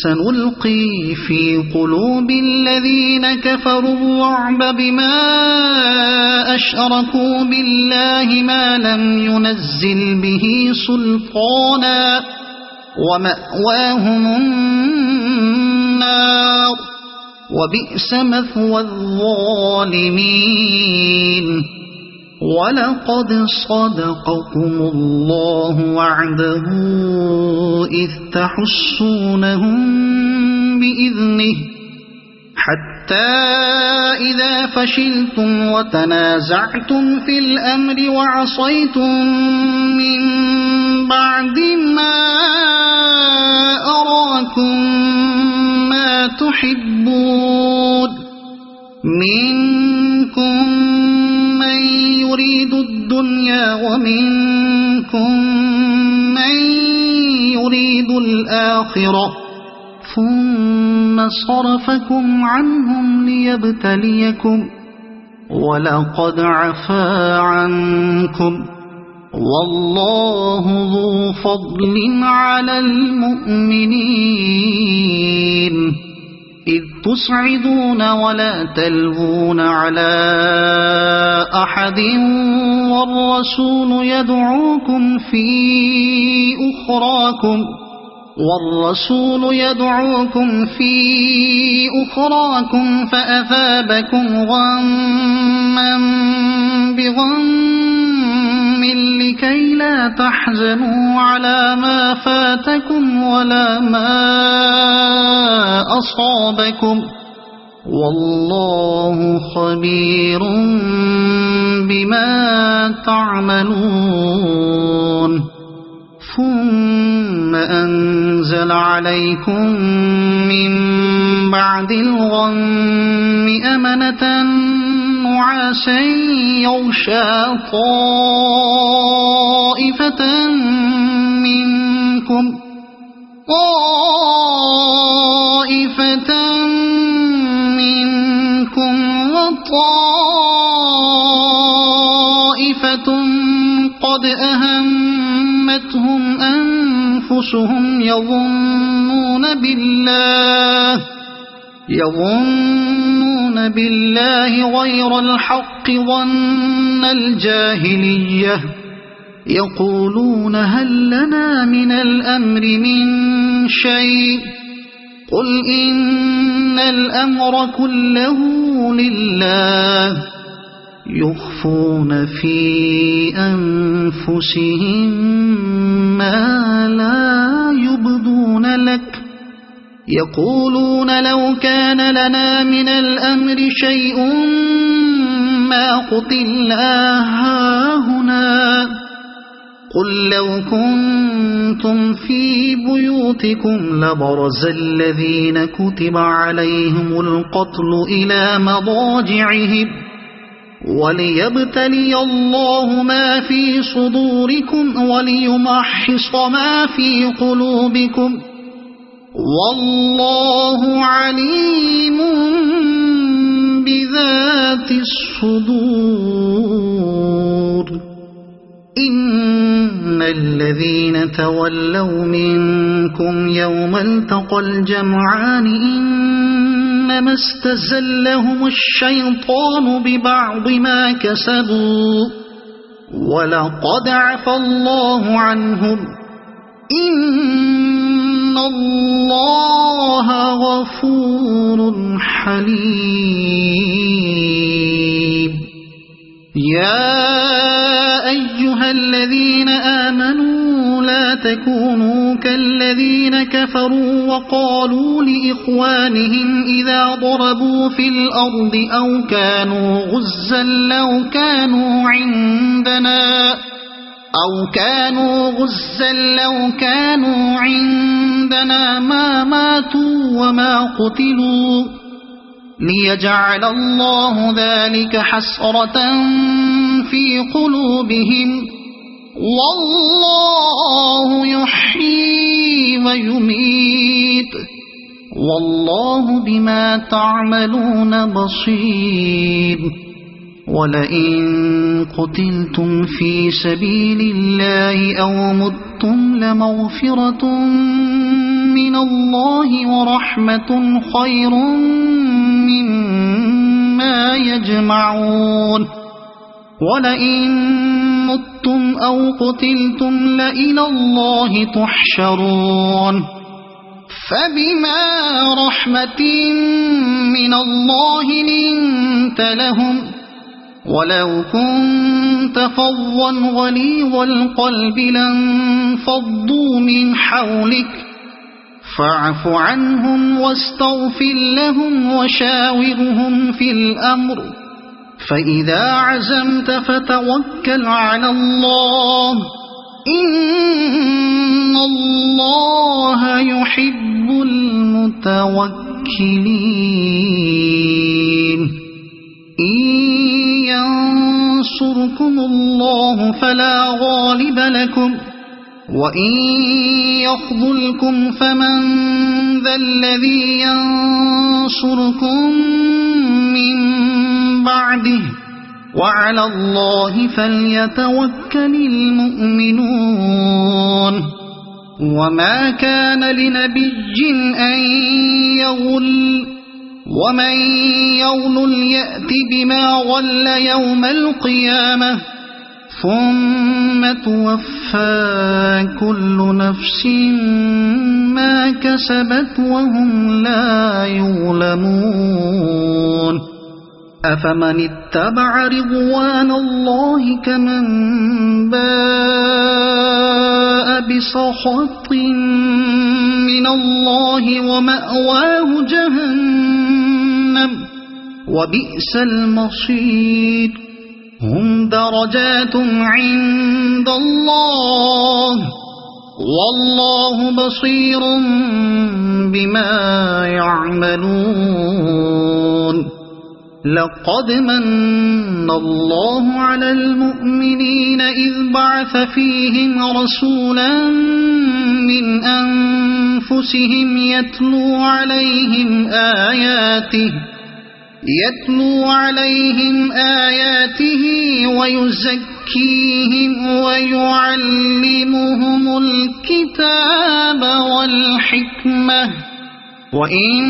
سنلقي في قلوب الذين كفروا الرعب بما أشركوا بالله ما لم ينزل به سلطانا ومأواهم النار وبئس مثوى الظالمين ولقد صدقكم الله وعده إذ تحسونهم بإذنه حتى إذا فشلتم وتنازعتم في الأمر وعصيتم من بعد ما أراكم ما تحبون منكم من يريد الدنيا ومنكم من يريد الآخرة ثم صرفكم عنهم ليبتليكم ولقد عفا عنكم والله ذو فضل على المؤمنين إذ تصعدون ولا تلوون على أحد والرسول يدعوكم في أخراكم فأثابكم غما بغم لكي لا تحزنوا على ما فاتكم ولا ما أصابكم والله خبير بما تعملون ثم أنزل عليكم من بعد الغم أمنة نعاسا يغشى طائفة منكم وطائفة قد أهمتهم أنفسهم يظنون بالله غير الحق ظن الجاهلية يقولون هل لنا من الأمر من شيء قل إن الأمر كله لله يخفون في أنفسهم ما لا يبدون لك يقولون لو كان لنا من الأمر شيء ما قتلنا هاهنا قل لو كنتم في بيوتكم لبرز الذين كتب عليهم القتل إلى مضاجعهم وليبتلي الله ما في صدوركم وليمحص ما في قلوبكم والله عليم بذات الصدور إن الذين تولوا منكم يوم التقى الجمعان إنما استزلهم الشيطان ببعض ما كسبوا ولقد عفى الله عنهم إن الله غفور حليم يا أيها الذين آمنوا لا تكونوا كالذين كفروا وقالوا لإخوانهم إذا ضربوا في الأرض أو كانوا غزا لو كانوا عندنا ما ماتوا وما قتلوا ليجعل الله ذلك حسرة في قلوبهم والله يحيي ويميت والله بما تعملون بصير ولئن قتلتم في سبيل الله أو متم لمغفرة من الله ورحمة خير مما يجمعون ولئن متم أو قتلتم لإلى الله تحشرون فبما رحمة من الله لنت لهم ولو كنت فظا غليظ القلب لانفضوا من حولك فاعف عنهم واستغفر لهم وشاورهم في الأمر فإذا عزمت فتوكل على الله إن الله يحب المتوكلين إن ينصركم الله فلا غالب لكم وإن يخذلكم فمن ذا الذي ينصركم من بعده وعلى الله فليتوكل المؤمنون وما كان لنبي أن يغل ومن يغل يأت بما غل يوم القيامة ثم توفى كل نفس ما كسبت وهم لا يظلمون أفمن اتبع رضوان الله كمن باء بسخط من الله ومأواه جهنم وبئس المصير هم درجات عند الله والله بصير بما يعملون لقد من الله على المؤمنين إذ بعث فيهم رسولا من أنفسهم يتلو عليهم آياته ويزكيهم ويعلمهم الكتاب والحكمة وإن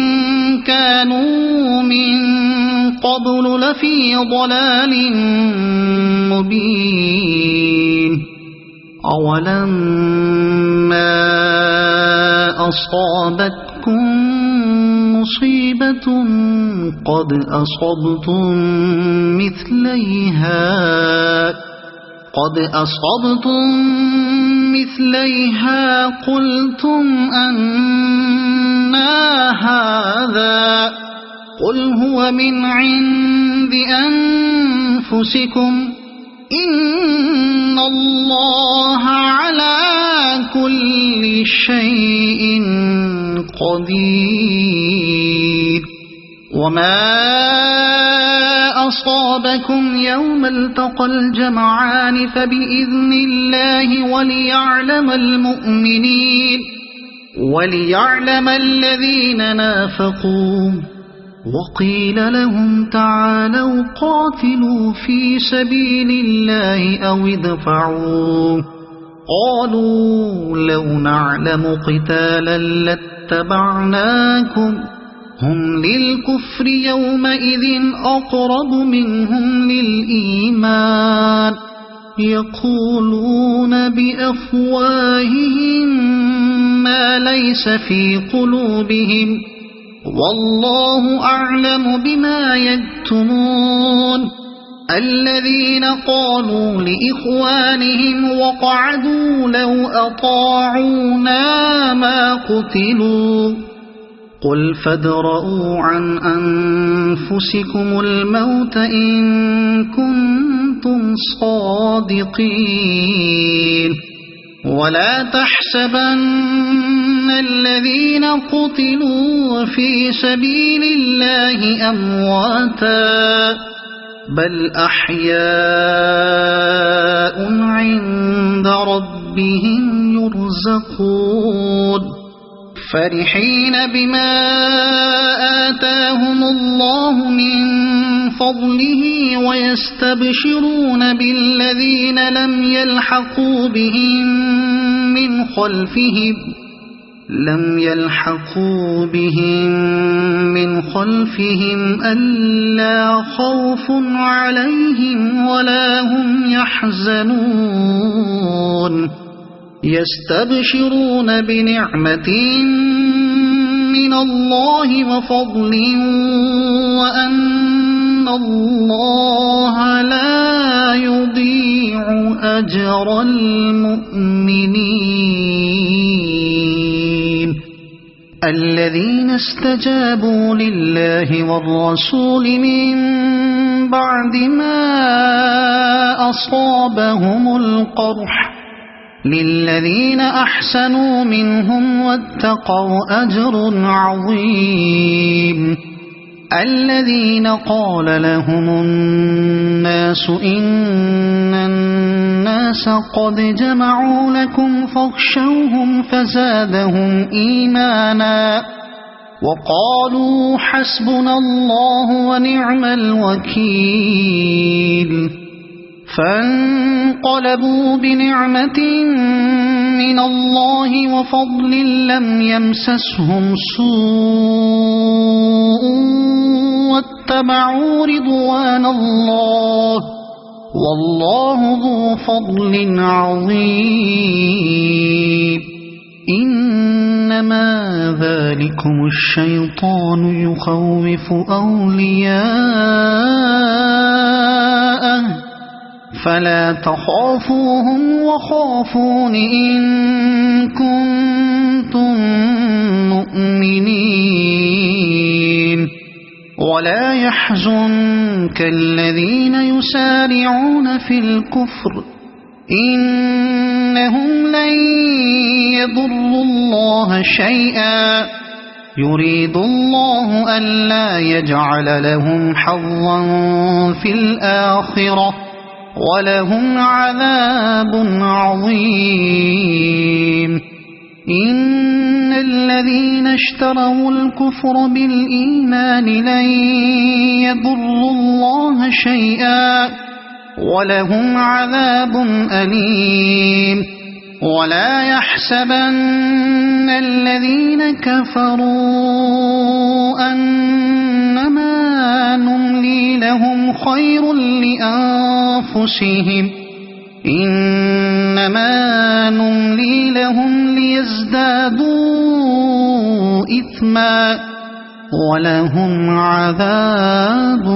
كانوا من قبل لفي ضلال مبين أولما أصابتكم مصيبة قد أصبتم مثليها قلتم أنى هذا قل هو من عند أنفسكم إن الله على كل شيء قدير وما أصابكم يوم التقى الجمعان فبإذن الله وليعلم المؤمنين وليعلم الذين نافقوا وقيل لهم تعالوا قاتلوا في سبيل الله أو ادفعوا قالوا لو نعلم قتالا لاتبعناكم هم للكفر يومئذ أقرب منهم للإيمان يقولون بأفواههم ما ليس في قلوبهم والله أعلم بما يكتمون الذين قالوا لإخوانهم وقعدوا لو أطاعونا ما قتلوا قل فادرءوا عن أنفسكم الموت إن كنتم صادقين ولا تحسبن الذين قتلوا في سبيل الله أمواتا بل أحياء عند ربهم يرزقون فرحين بما آتاهم الله من فضله ويستبشرون بالذين لم يلحقوا بهم من خلفهم ألا خوف عليهم ولا هم يحزنون يستبشرون بنعمة من الله وفضل وأن الله لا يضيع أجر المؤمنين الذين استجابوا لله والرسول من بعد ما أصابهم القرح للذين أحسنوا منهم واتقوا أجر عظيم الذين قال لهم الناس إن الناس قد جمعوا لكم فاخشوهم فزادهم إيمانا وقالوا حسبنا الله ونعم الوكيل فانقلبوا بنعمة من الله وفضل لم يمسسهم سوء واتبعوا رضوان الله والله ذو فضل عظيم إنما ذلكم الشيطان يخوف أولياءه فلا تخافوهم وخافون إن كنتم مؤمنين ولا يحزنك الذين يسارعون في الكفر إنهم لن يضروا الله شيئا يريد الله ألا يجعل لهم حظا في الآخرة ولهم عذاب عظيم إن الذين اشتروا الكفر بالإيمان لن يضروا الله شيئا ولهم عذاب أليم ولا يحسبن الذين كفروا أنما نملي لهم خير لأنفسهم إنما نملي لهم ليزدادوا إثما ولهم عذاب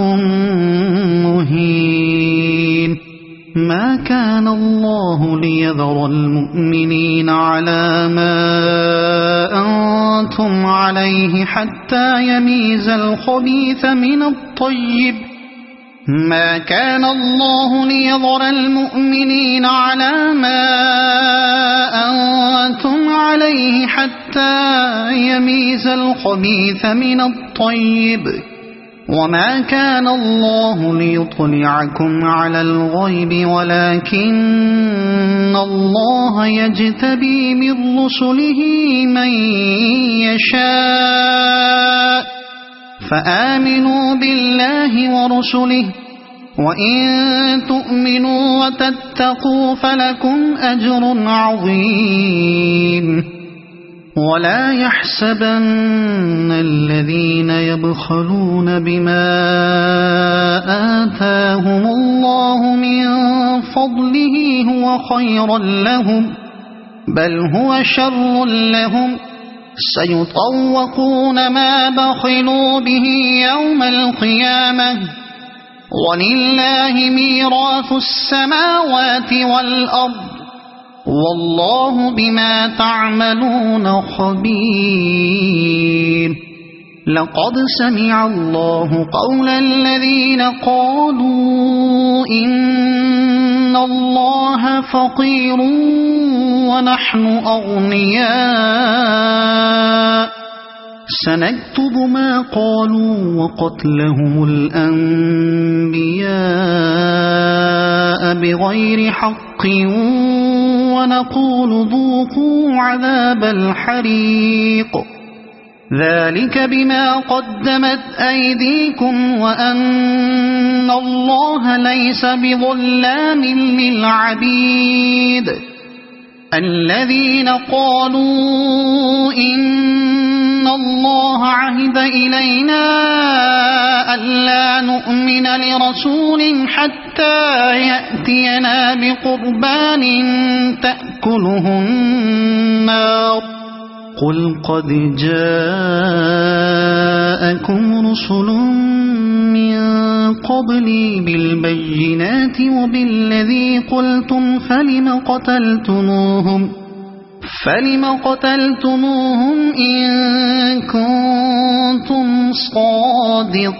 مهين ما كان الله ليذر المؤمنين على ما أنتم عليه حتى يميز الخبيث من الطيب ما كان الله ليذر المؤمنين على ما أنتم عليه حتى يميز الخبيث من الطيب وما كان الله ليطلعكم على الغيب ولكن الله يجتبي من رسله من يشاء فآمنوا بالله ورسله وإن تؤمنوا وتتقوا فلكم أجر عظيم ولا يحسبن الذين يبخلون بما آتاهم الله من فضله هو خيرا لهم بل هو شر لهم سيطوقون ما بخلوا به يوم القيامة ولله ميراث السماوات والأرض والله بما تعملون خبير لقد سمع الله قول الذين قالوا إن الله فقير ونحن أغنياء سنكتب ما قالوا وقتلهم الأنبياء بغير حق ونقول ذوقوا عذاب الحريق ذلك بما قدمت أيديكم وأن الله ليس بظلام للعبيد الذين قالوا إن الله عهد إلينا ألا نؤمن لرسول حتى يأتينا بقربان تأكله النار قل قد جاءكم رسل من قبلي بالبينات وبالذي قلتم فلم قتلتموهم إن كنتم صادقين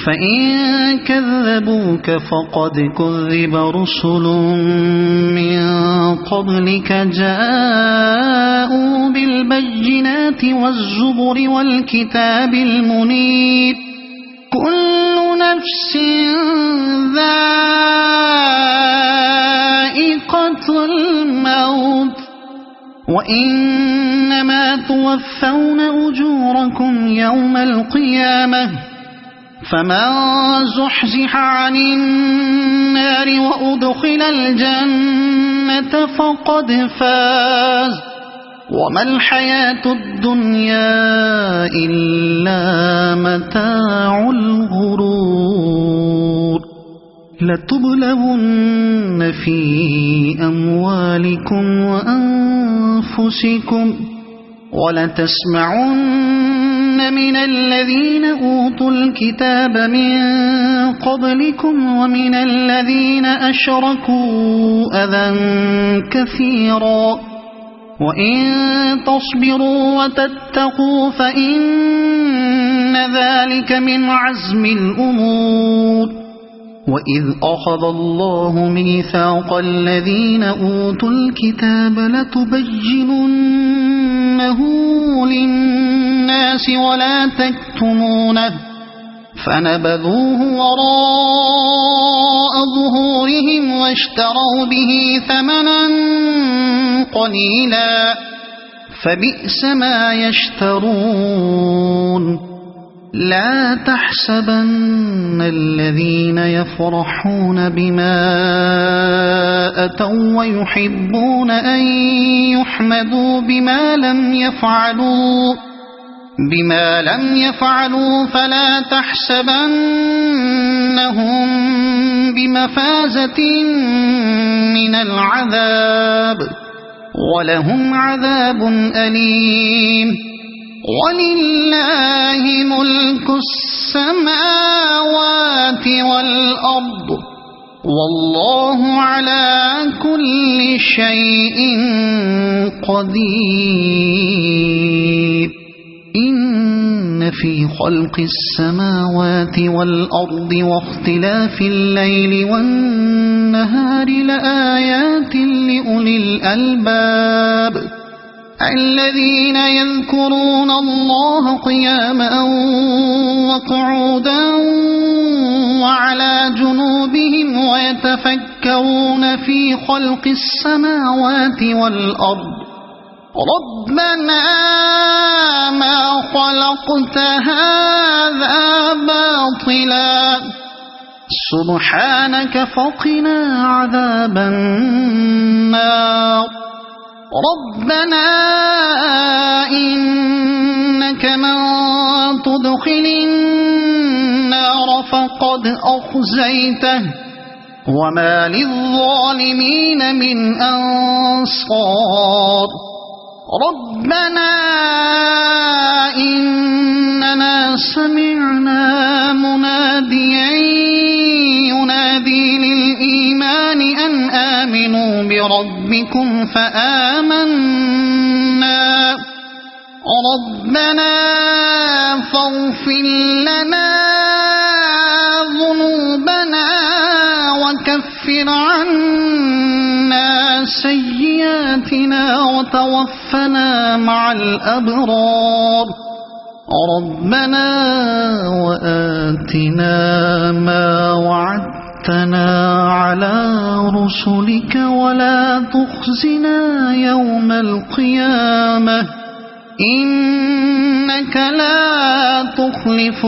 فإن كذبوك فقد كذب رسل من قبلك جاءوا بالبينات والزبر والكتاب المنير كل نفس ذائقة الموت وإنما توفون أجوركم يوم القيامة فمن زحزح عن النار وأدخل الجنة فقد فاز وما الحياة الدنيا إلا متاع الغرور لتبلغن في أموالكم وأنفسكم ولتسمعن من الذين أوتوا الكتاب من قبلكم ومن الذين أشركوا أذى كثيرا وإن تصبروا وتتقوا فإن ذلك من عزم الأمور وإذ أخذ الله ميثاق الذين أوتوا الكتاب لتبيننه للناس ولا تكتمونه فنبذوه وراء ظهورهم واشتروا به ثمنا قليلا فبئس ما يشترون لا تحسبن الذين يفرحون بما أتوا ويحبون أن يحمدوا بما لم يفعلوا فلا تحسبنهم بمفازة من العذاب ولهم عذاب أليم ولله ملك السماوات والأرض والله على كل شيء قدير إن في خلق السماوات والأرض واختلاف الليل والنهار لآيات لأولي الألباب الذين يذكرون الله قياما وقعودا وعلى جنوبهم ويتفكرون في خلق السماوات والأرض ربنا ما خلقت هذا باطلا سبحانك فقنا عذاب النار ربنا إنك من تدخل النار فقد أخزيته وما للظالمين من أنصار ربنا إننا سمعنا مناديا ينادي للإيمان أن آمنوا بربكم فآمنا ربنا فاغفر لنا ذنوبنا وكفر عنا سيئاتنا وتوفنا مع الأبرار ربنا وآتنا ما وعدتنا على رسلك ولا تخزنا يوم القيامة إنك لا تخلف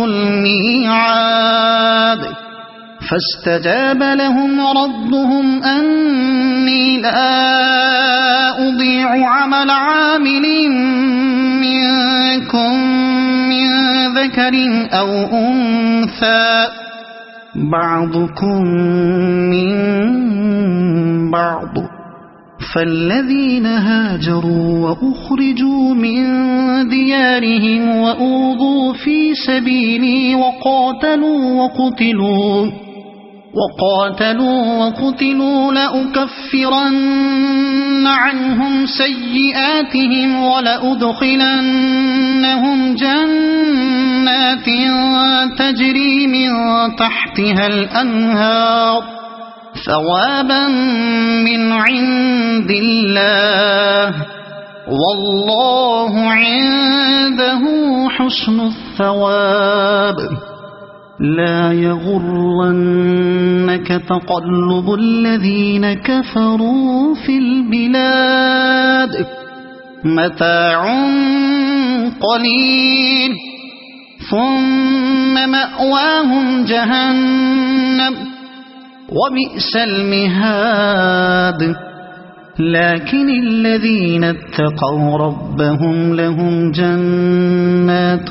الميعاد فاستجاب لهم ربهم أني لا أضيع عمل عامل منكم من ذكر أو أنثى بعضكم من بعض فالذين هاجروا وأخرجوا من ديارهم وأوذوا في سبيلي وقاتلوا وقتلوا لأكفرن عنهم سيئاتهم ولأدخلنهم جنات تجري من تحتها الأنهار ثوابا من عند الله والله عنده حسن الثواب لا يغرنك تقلب الذين كفروا في البلاد متاع قليل ثم مأواهم جهنم وبئس المهاد لكن الذين اتقوا ربهم لهم جنات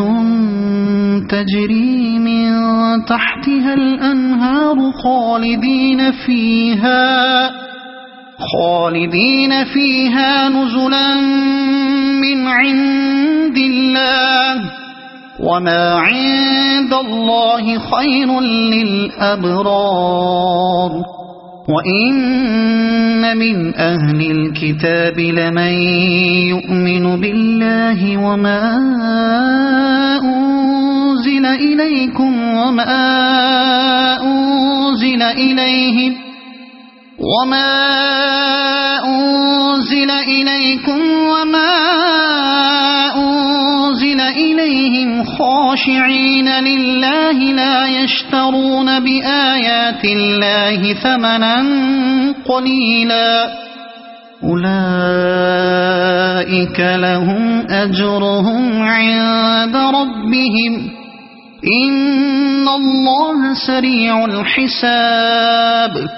تجري من تحتها الأنهار خالدين فيها نزلا من عند الله وما عند الله خير للأبرار وإن من أهل الكتاب لمن يؤمن بالله وما أنزل إليكم وما أنزل إليهم خاشعين لله لا يشترون بآيات الله ثمنا قليلا أولئك لهم أجرهم عند ربهم إن الله سريع الحساب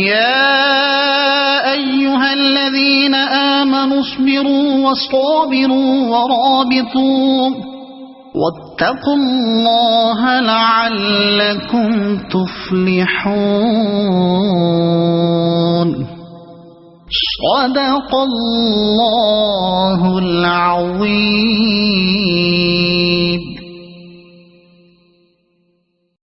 يا أيها الذين آمنوا اصبروا وصابروا ورابطوا واتقوا الله لعلكم تفلحون صدق الله العظيم.